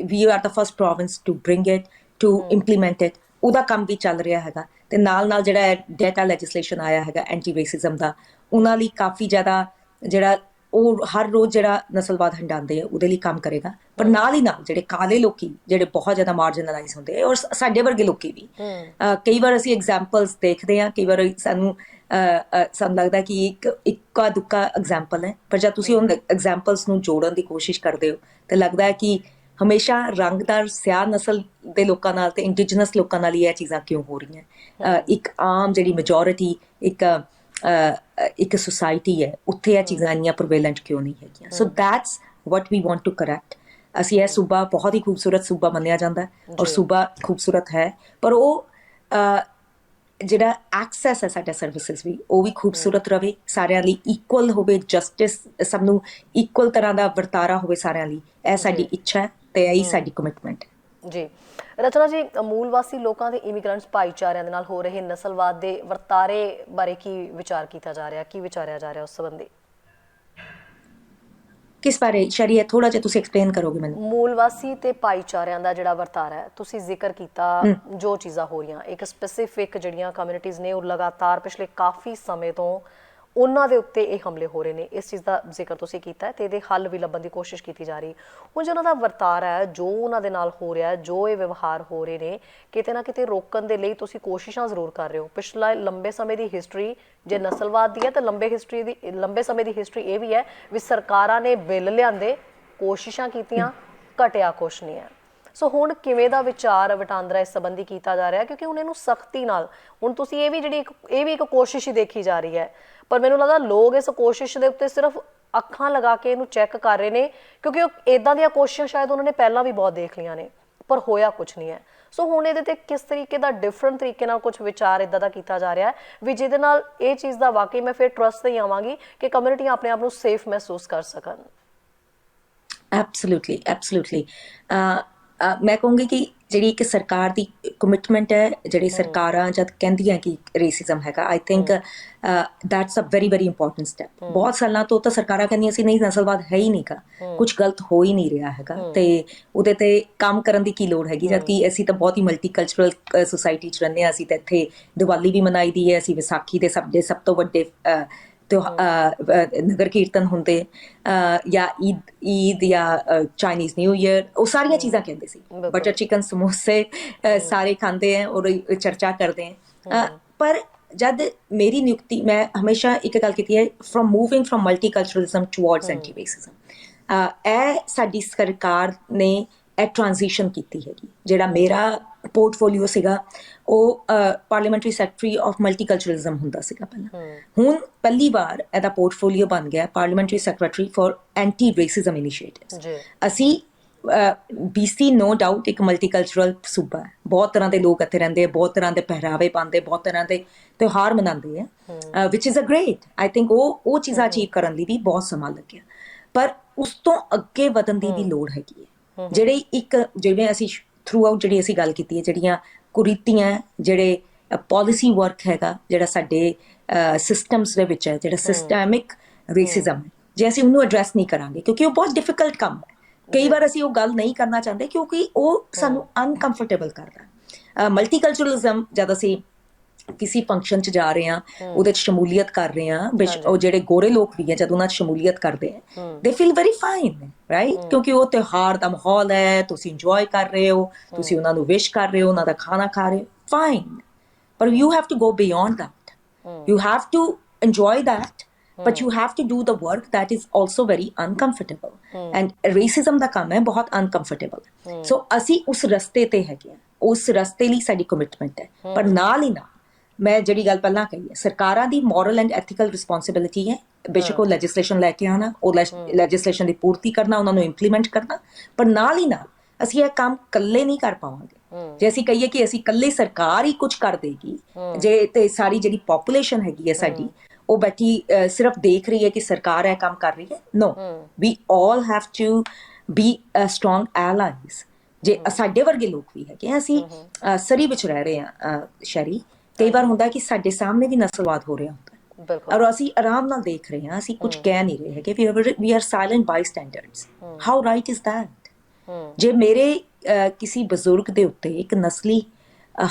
we are the first province to bring it to implement it. ਉਹਦਾ ਕੰਮ ਵੀ ਚੱਲ ਰਿਹਾ ਹੈਗਾ। ਤੇ ਨਾਲ ਜਿਹੜਾ ਡਾਟਾ ਲੈਜਿਸਲੇਸ਼ਨ ਆਇਆ ਹੈਗਾ ਐਂਟੀ ਰੇਸਿਜ਼ਮ ਦਾ, ਉਹਨਾਂ ਲਈ ਕਾਫੀ ਜ਼ਿਆਦਾ ਜਿਹੜਾ ਉਹ ਹਰ ਰੋਜ਼ ਜਿਹੜਾ ਨਸਲਵਾਦ ਹੰਡਾਉਂਦੇ ਆ ਉਹਦੇ ਲਈ ਕੰਮ ਕਰੇਗਾ, ਪਰ ਨਾਲ ਹੀ ਨਾਲ ਜਿਹੜੇ ਕਾਲੇ ਲੋਕੀ ਜਿਹੜੇ ਬਹੁਤ ਜ਼ਿਆਦਾ ਮਾਰਜਨਲਾਈਜ਼ ਹੁੰਦੇ ਆ, ਔਰ ਸਾਡੇ ਵਰਗੇ ਲੋਕੀ ਵੀ ਕਈ ਵਾਰ ਅਸੀਂ ਐਗਜ਼ਾਮਪਲਸ ਦੇਖਦੇ ਹਾਂ, ਕਈ ਵਾਰ ਸਾਨੂੰ ਲੱਗਦਾ ਕਿ ਇੱਕਾ ਦੁੱਕਾ ਐਗਜ਼ਾਮਪਲ ਹੈ, ਪਰ ਜਦ ਤੁਸੀਂ ਉਹਨਾਂ ਐਗਜ਼ਾਮਪਲਸ ਨੂੰ ਜੋੜਨ ਦੀ ਕੋਸ਼ਿਸ਼ ਕਰਦੇ ਹੋ ਤਾਂ ਲੱਗਦਾ ਹੈ ਕਿ ਹਮੇਸ਼ਾ ਰੰਗਦਾਰ ਸਿਆਹ ਨਸਲ ਦੇ ਲੋਕਾਂ ਨਾਲ ਤੇ ਇੰਡੀਜਨਸ ਲੋਕਾਂ ਨਾਲ ਹੀ ਇਹ ਚੀਜ਼ਾਂ ਕਿਉਂ ਹੋ ਰਹੀਆਂ। ਇੱਕ ਆਮ ਜਿਹੜੀ ਮੈਜੋਰਿਟੀ ਇੱਕ ਸੁਸਾਇਟੀ ਹੈ, ਉੱਥੇ ਇਹ ਚੀਜ਼ਾਂ ਇੰਨੀਆਂ ਪ੍ਰਵੇਲੈਂਟ ਕਿਉਂ ਨਹੀਂ ਹੈਗੀਆਂ। So that's what we want to correct. ਅਸੀਂ ਇਹ ਸੂਬਾ ਬਹੁਤ ਹੀ ਖੂਬਸੂਰਤ ਸੂਬਾ ਮੰਨਿਆ ਜਾਂਦਾ ਔਰ ਸੂਬਾ ਖੂਬਸੂਰਤ ਹੈ, ਪਰ ਉਹ ਜਿਹੜਾ ਐਕਸੈਸ ਹੈ ਸਾਡਾ ਸਰਵਿਸਿਜ਼ ਵੀ ਉਹ ਵੀ ਖੂਬਸੂਰਤ ਰਵੇ, ਸਾਰਿਆਂ ਲਈ ਇਕੁਅਲ ਹੋਵੇ, ਜਸਟਿਸ ਸਭ ਨੂੰ ਇਕੁਅਲ ਤਰ੍ਹਾਂ ਦਾ ਵਰਤਾਰਾ ਹੋਵੇ ਸਾਰਿਆਂ ਲਈ। ਇਹ ਸਾਡੀ ਇੱਛਾ ਹੈ ਤੇ ਇਹੀ ਸਾਡੀ ਕਮਿਟਮੈਂਟ ਹੈ। ਜੀ ਰਚਨਾ ਜੀ, ਮੂਲ ਵਾਸੀ ਲੋਕਾਂ ਦੇ ਇਮੀਗ੍ਰੈਂਟਸ ਭਾਈਚਾਰਿਆਂ ਦੇ ਨਾਲ ਹੋ ਰਹੇ ਨਸਲਵਾਦ ਦੇ ਵਰਤਾਰੇ ਬਾਰੇ ਕੀ ਵਿਚਾਰ ਕੀਤਾ ਜਾ ਰਿਹਾ, ਕੀ ਵਿਚਾਰਿਆ ਜਾ ਰਿਹਾ ਉਸ ਸੰਬੰਧੀ? ਕਿਸ ਬਾਰੇ ਸ਼ਰੀਆ, ਥੋੜਾ ਜਿਹਾ ਤੁਸੀਂ ਐਕਸਪਲੇਨ ਕਰੋਗੇ ਮੈਨੂੰ? ਮੂਲ ਵਾਸੀ ਤੇ ਭਾਈਚਾਰਿਆਂ ਦਾ ਜਿਹੜਾ ਵਰਤਾਰਾ ਹੈ, ਤੁਸੀਂ ਜ਼ਿਕਰ ਕੀਤਾ ਜੋ ਚੀਜ਼ਾਂ ਹੋ ਰਹੀਆਂ, ਇੱਕ ਸਪੈਸੀਫਿਕ ਜਿਹੜੀਆਂ ਕਮਿਊਨਿਟੀਜ਼ ਨੇ ਉਹ ਲਗਾਤਾਰ ਪਿਛਲੇ ਕਾਫੀ ਸਮੇਂ ਤੋਂ ਉਹਨਾਂ ਦੇ ਉੱਤੇ ਇਹ ਹਮਲੇ ਹੋ ਰਹੇ ਨੇ, ਇਸ ਚੀਜ਼ ਦਾ ਜ਼ਿਕਰ ਤੁਸੀਂ ਕੀਤਾ ਤੇ ਇਹਦੇ ਹੱਲ ਵੀ ਲੱਭਣ ਦੀ ਕੋਸ਼ਿਸ਼ ਕੀਤੀ ਜਾ ਰਹੀ। ਹੁਣ ਜੋ ਉਹਨਾਂ ਦਾ ਵਰਤਾਰਾ ਹੈ, ਜੋ ਉਹਨਾਂ ਦੇ ਨਾਲ ਹੋ ਰਿਹਾ, ਜੋ ਇਹ ਵਿਵਹਾਰ ਹੋ ਰਹੇ ਨੇ, ਕਿਤੇ ਨਾ ਕਿਤੇ ਰੋਕਣ ਦੇ ਲਈ ਤੁਸੀਂ ਕੋਸ਼ਿਸ਼ਾਂ ਜ਼ਰੂਰ ਕਰ ਰਹੇ ਹੋ। ਪਿਛਲਾ ਲੰਬੇ ਸਮੇਂ ਦੀ ਹਿਸਟਰੀ ਜੇ ਨਸਲਵਾਦ ਦੀ ਹੈ ਤਾਂ ਲੰਬੇ ਸਮੇਂ ਦੀ ਹਿਸਟਰੀ ਇਹ ਵੀ ਹੈ ਵੀ ਸਰਕਾਰਾਂ ਨੇ ਬਿੱਲ ਲਿਆਂਦੇ, ਕੋਸ਼ਿਸ਼ਾਂ ਕੀਤੀਆਂ, ਘਟਿਆ ਕੁਛ ਨਹੀਂ ਹੈ। ਸੋ ਹੁਣ ਕਿਵੇਂ ਦਾ ਵਿਚਾਰ ਵਟਾਂਦਰਾ ਇਸ ਸੰਬੰਧੀ ਕੀਤਾ ਜਾ ਰਿਹਾ, ਕਿਉਂਕਿ ਹੁਣ ਇਹਨੂੰ ਸਖਤੀ ਨਾਲ, ਹੁਣ ਤੁਸੀਂ ਇਹ ਵੀ ਇੱਕ ਕੋਸ਼ਿਸ਼ ਹੀ ਦੇਖੀ ਜਾ ਰਹੀ ਹੈ, ਪਰ ਮੈਨੂੰ ਲੱਗਦਾ ਲੋਕ ਇਸ ਕੋਸ਼ਿਸ਼ ਦੇ ਉੱਤੇ ਸਿਰਫ ਅੱਖਾਂ ਲਗਾ ਕੇ ਇਹਨੂੰ ਚੈੱਕ ਕਰ ਰਹੇ ਨੇ, ਕਿਉਂਕਿ ਉਹ ਇਦਾਂ ਦੀਆਂ ਕੋਸ਼ਿਸ਼ਾਂ ਸ਼ਾਇਦ ਉਹਨਾਂ ਨੇ ਪਹਿਲਾਂ ਵੀ ਬਹੁਤ ਦੇਖ ਲਈਆਂ ਨੇ, ਪਰ ਹੋਇਆ ਕੁਛ ਨਹੀਂ ਹੈ। ਸੋ ਹੁਣ ਇਹਦੇ ਤੇ ਕਿਸ ਤਰੀਕੇ ਦਾ ਡਿਫਰੈਂਟ ਤਰੀਕੇ ਨਾਲ ਕੁਝ ਵਿਚਾਰ ਇਦਾਂ ਦਾ ਕੀਤਾ ਜਾ ਰਿਹਾ ਹੈ ਵੀ ਜਿਹਦੇ ਨਾਲ ਇਹ ਚੀਜ਼ ਦਾ ਵਾਕਈ ਮੈਂ ਫਿਰ ਟਰਸਟ ਤੇ ਆਵਾਂਗੀ ਕਿ ਕਮਿਊਨਿਟੀਆਂ ਆਪਣੇ ਆਪ ਨੂੰ ਸੇਫ ਮਹਿਸੂਸ ਕਰ ਸਕਣ। ਐਬਸੋਲੂਟਲੀ ਮੈਂ ਕਹੂੰਗੀ ਕਿ ਜਿਹੜੀ ਇੱਕ ਸਰਕਾਰ ਦੀ ਕਮਿਟਮੈਂਟ ਹੈ, ਜਿਹੜੀ ਸਰਕਾਰਾਂ ਜਦ ਕਹਿੰਦੀਆਂ ਕਿ ਰੇਸਿਜ਼ਮ ਹੈਗਾ, I think that's a very very important step. ਬਹੁਤ ਸਾਲਾਂ ਤੋਂ ਤਾਂ ਸਰਕਾਰਾਂ ਕਹਿੰਦੀਆਂ ਸੀ ਨਹੀਂ, ਨਸਲਵਾਦ ਹੈ ਹੀ ਨਹੀਂਗਾ, ਕੁਝ ਗਲਤ ਹੋ ਹੀ ਨਹੀਂ ਰਿਹਾ ਹੈਗਾ ਤੇ ਉਹਦੇ ਤੇ ਕੰਮ ਕਰਨ ਦੀ ਕੀ ਲੋੜ ਹੈਗੀ, ਜਦਕਿ ਅਸੀਂ ਤਾਂ ਬਹੁਤ ਹੀ ਮਲਟੀਕਲਚਰਲ ਸੁਸਾਇਟੀ 'ਚ ਰਹਿੰਦੇ ਹਾਂ। ਅਸੀਂ ਤਾਂ ਇੱਥੇ ਦੀਵਾਲੀ ਵੀ ਮਨਾਈ ਦੀ ਹੈ, ਅਸੀਂ ਵਿਸਾਖੀ ਦੇ ਸਭ ਤੋਂ ਵੱਡੇ ਨਗਰ ਕੀਰਤਨ ਹੁੰਦੇ, ਜਾਂ ਈਦ ਜਾਂ ਚਾਈਨੀਜ਼ ਨਿਊ ਈਅਰ, ਉਹ ਸਾਰੀਆਂ ਚੀਜ਼ਾਂ ਕਹਿੰਦੇ ਸੀ। ਬਟਰ ਚਿਕਨ, ਸਮੋਸੇ ਸਾਰੇ ਖਾਂਦੇ ਹੈ ਔਰ ਚਰਚਾ ਕਰਦੇ ਹੈ। ਪਰ ਜਦ ਮੇਰੀ ਨਿਯੁਕਤੀ, ਮੈਂ ਹਮੇਸ਼ਾ ਇੱਕ ਗੱਲ ਕੀਤੀ ਹੈ, moving from multiculturalism towards anti racism, ਇਹ ਸਾਡੀ ਸਰਕਾਰ ਨੇ ਇਹ ਟ੍ਰਾਂਜੀਸ਼ਨ ਕੀਤੀ ਹੈਗੀ। ਜਿਹੜਾ ਮੇਰਾ ਪੋਰਟਫੋਲੀਓ ਸੀਗਾ ਉਹ ਪਾਰਲੀਮੈਂਟਰੀ ਸੈਕਟਰੀ ਆਫ ਮਲਟੀਕਲਚਰਲਿਜ਼ਮ ਹੁੰਦਾ ਸੀਗਾ ਪਹਿਲਾਂ। ਹੁਣ ਪਹਿਲੀ ਵਾਰ ਇਹਦਾ ਪੋਰਟਫੋਲੀਓ ਬਣ ਗਿਆ parliamentary secretary for anti racism initiatives. ਅਸੀਂ BC ਨੋ ਡਾਊਟ ਇੱਕ ਮਲਟੀਕਲਚਰਲ ਸੂਬਾ ਹੈ, ਬਹੁਤ ਤਰ੍ਹਾਂ ਦੇ ਲੋਕ ਇੱਥੇ ਰਹਿੰਦੇ, ਬਹੁਤ ਤਰ੍ਹਾਂ ਦੇ ਪਹਿਰਾਵੇ ਪਾਉਂਦੇ, ਬਹੁਤ ਤਰ੍ਹਾਂ ਦੇ ਤਿਉਹਾਰ ਮਨਾਉਂਦੇ ਹੈ, which is a great. I think ਉਹ ਚੀਜ਼ਾਂ ਅਚੀਵ ਕਰਨ ਲਈ ਵੀ ਬਹੁਤ ਸਮਾਂ ਲੱਗਿਆ, ਪਰ ਉਸ ਤੋਂ ਅੱਗੇ ਵਧਣ ਦੀ ਵੀ ਲੋੜ ਹੈਗੀ ਹੈ। ਜਿਵੇਂ ਅਸੀਂ ਥਰੂ ਆਊਟ ਜਿਹੜੀ ਅਸੀਂ ਗੱਲ ਕੀਤੀ ਹੈ, ਜਿਹੜੀਆਂ ਕੁਰੀਤੀਆਂ, ਜਿਹੜੇ ਪਾਲਿਸੀ ਵਰਕ ਹੈਗਾ, ਜਿਹੜਾ ਸਾਡੇ ਸਿਸਟਮਸ ਦੇ ਵਿੱਚ ਹੈ, ਜਿਹੜਾ ਸਿਸਟੈਮਿਕ ਰੇਸਿਜ਼ਮ ਹੈ, ਜੇ ਅਸੀਂ ਉਹਨੂੰ ਐਡਰੈਸ ਨਹੀਂ ਕਰਾਂਗੇ, ਕਿਉਂਕਿ ਉਹ ਬਹੁਤ ਡਿਫਿਕਲਟ ਕੰਮ ਹੈ, ਕਈ ਵਾਰ ਅਸੀਂ ਉਹ ਗੱਲ ਨਹੀਂ ਕਰਨਾ ਚਾਹੁੰਦੇ ਕਿਉਂਕਿ ਉਹ ਸਾਨੂੰ ਅਨਕੰਫਰਟੇਬਲ ਕਰਦਾ। ਮਲਟੀਕਲਚਰਲਿਜ਼ਮ ਜਦ ਅਸੀਂ ਕਿਸੇ ਫੰਕਸ਼ਨ 'ਚ ਜਾ ਰਹੇ ਹਾਂ, ਉਹਦੇ 'ਚ ਸ਼ਮੂਲੀਅਤ ਕਰ ਰਹੇ ਹਾਂ, ਉਹ ਜਿਹੜੇ ਗੋਰੇ ਲੋਕ ਵੀ ਹੈ ਜਦ ਉਹਨਾਂ 'ਚ ਸ਼ਮੂਲੀਅਤ ਕਰਦੇ ਹੈ, ਦੇ ਫੀਲ ਵੈਰੀ ਫਾਈਨ, ਰਾਈਟ, ਕਿਉਂਕਿ ਉਹ ਤਿਉਹਾਰ ਦਾ ਮਾਹੌਲ ਹੈ, ਤੁਸੀਂ ਇੰਜੋਏ ਕਰ ਰਹੇ ਹੋ, ਤੁਸੀਂ ਉਹਨਾਂ ਨੂੰ ਵਿਸ਼ ਕਰ ਰਹੇ ਹੋ, ਉਹਨਾਂ ਦਾ ਖਾਣਾ ਖਾ ਰਹੇ ਹੋ, ਫਾਈਨ। ਪਰ you have to go beyond that, you have to enjoy that, but you have to do the work that is also very uncomfortable, and racism ਦਾ ਕੰਮ ਹੈ ਬਹੁਤ uncomfortable। so ਅਸੀਂ ਉਸ ਰਸਤੇ ਤੇ ਹੈਗੇ ਹਾਂ, ਉਸ ਰਸਤੇ ਲਈ ਸਾਡੀ ਕਮਿਟਮੈਂਟ ਹੈ। ਪਰ ਨਾਲ ਹੀ ਨਾਲ ਮੈਂ ਜਿਹੜੀ ਗੱਲ ਪਹਿਲਾਂ ਕਹੀ ਹੈ, ਸਰਕਾਰਾਂ ਦੀ ਮੋਰਲ ਐਂਡ ਐਥੀਕਲ ਰਿਸਪੌਂਸਿਬਿਲਿਟੀ ਹੈ, ਬੇਸ਼ੱਕ ਉਹ ਲੈਜਿਸਲੇਸ਼ਨ ਲੈ ਕੇ ਆਉਣਾ, ਉਹ ਲੈਜਿਸਲੇਸ਼ਨ ਦੀ ਪੂਰਤੀ ਕਰਨਾ, ਉਹਨਾਂ ਨੂੰ ਇੰਪਲੀਮੈਂਟ ਕਰਨਾ, ਪਰ ਨਾਲ ਹੀ ਨਾਲ ਅਸੀਂ ਇਹ ਕੰਮ ਇਕੱਲੇ ਨਹੀਂ ਕਰ ਪਾਵਾਂਗੇ। ਜੇ ਅਸੀਂ ਕਹੀਏ ਕਿ ਅਸੀਂ ਇਕੱਲੇ ਸਰਕਾਰ ਹੀ ਕੁਝ ਕਰ ਦੇਗੀ, ਜੇ ਤੇ ਸਾਰੀ ਜਿਹੜੀ ਪੋਪੂਲੇਸ਼ਨ ਹੈਗੀ ਹੈ ਸਾਡੀ ਉਹ ਬੈਠੀ ਸਿਰਫ ਦੇਖ ਰਹੀ ਹੈ ਕਿ ਸਰਕਾਰ ਇਹ ਕੰਮ ਕਰ ਰਹੀ ਹੈ, no, we all have to be strong allies. ਜੇ ਸਾਡੇ ਵਰਗੇ ਲੋਕ ਵੀ ਹੈਗੇ, ਅਸੀਂ ਸਰੀ ਵਿੱਚ ਰਹਿ ਰਹੇ ਹਾਂ ਸ਼ਹਿਰੀ, ਕਈ ਵਾਰ ਹੁੰਦਾ ਕਿ ਸਾਡੇ ਸਾਹਮਣੇ ਵੀ ਨਸਲਵਾਦ ਹੋ ਰਿਹਾ ਹੁੰਦਾ ਔਰ ਅਸੀਂ ਆਰਾਮ ਨਾਲ ਦੇਖ ਰਹੇ ਹਾਂ, ਅਸੀਂ ਕੁਝ ਕਹਿ ਨਹੀਂ ਰਹੇ ਹੈਗੇ, we are silent bystanders. How right is that? ਜੇ ਮੇਰੇ ਕਿਸੇ ਬਜ਼ੁਰਗ ਦੇ ਉੱਤੇ ਇੱਕ ਨਸਲੀ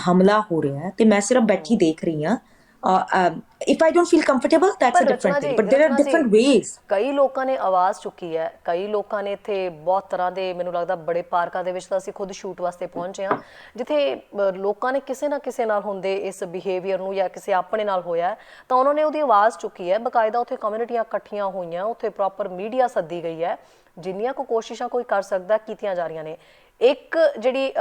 ਹਮਲਾ ਹੋ ਰਿਹਾ ਹੈ ਤੇ ਮੈਂ ਸਿਰਫ ਬੈਠੀ ਦੇਖ ਰਹੀ ਹਾਂ, if I don't feel comfortable, that's a different thing, but there are different ways. ਕਈ ਲੋਕਾਂ ਨੇ ਆਵਾਜ਼ ਚੁੱਕੀ ਹੈ, ਕਈ ਲੋਕਾਂ ਨੇ ਇੱਥੇ ਬਹੁਤ ਤਰ੍ਹਾਂ ਦੇ, ਮੈਨੂੰ ਲੱਗਦਾ ਬੜੇ ਪਾਰਕਾਂ ਦੇ ਵਿੱਚ ਤਾਂ ਅਸੀਂ ਖੁਦ ਸ਼ੂਟ ਵਾਸਤੇ ਪਹੁੰਚੇ ਹਾਂ ਜਿੱਥੇ ਲੋਕਾਂ ਨੇ ਕਿਸੇ ਨਾ ਕਿਸੇ ਨਾਲ ਹੁੰਦੇ ਇਸ ਬਿਹੇਵੀਅਰ ਨੂੰ ਜਾਂ ਕਿਸੇ ਆਪਣੇ ਨਾਲ ਹੋਇਆ ਤਾਂ ਉਹਨਾਂ ਨੇ ਉਹਦੀ ਆਵਾਜ਼ ਚੁੱਕੀ ਹੈ। ਬਕਾਇਦਾ ਉੱਥੇ ਕਮਿਊਨਿਟੀਆਂ ਇਕੱਠੀਆਂ ਹੋਈਆਂ, ਉੱਥੇ ਪ੍ਰੋਪਰ ਮੀਡੀਆ ਸੱਦੀ ਗਈ ਹੈ, ਜਿੰਨੀਆਂ ਕੁ ਕੋਸ਼ਿਸ਼ਾਂ ਕੋਈ ਕਰ ਸਕਦਾ ਕੀਤੀਆਂ ਜਾ ਰਹੀਆਂ ਨੇ। ਇੱਕ ਜਿਹੜੀ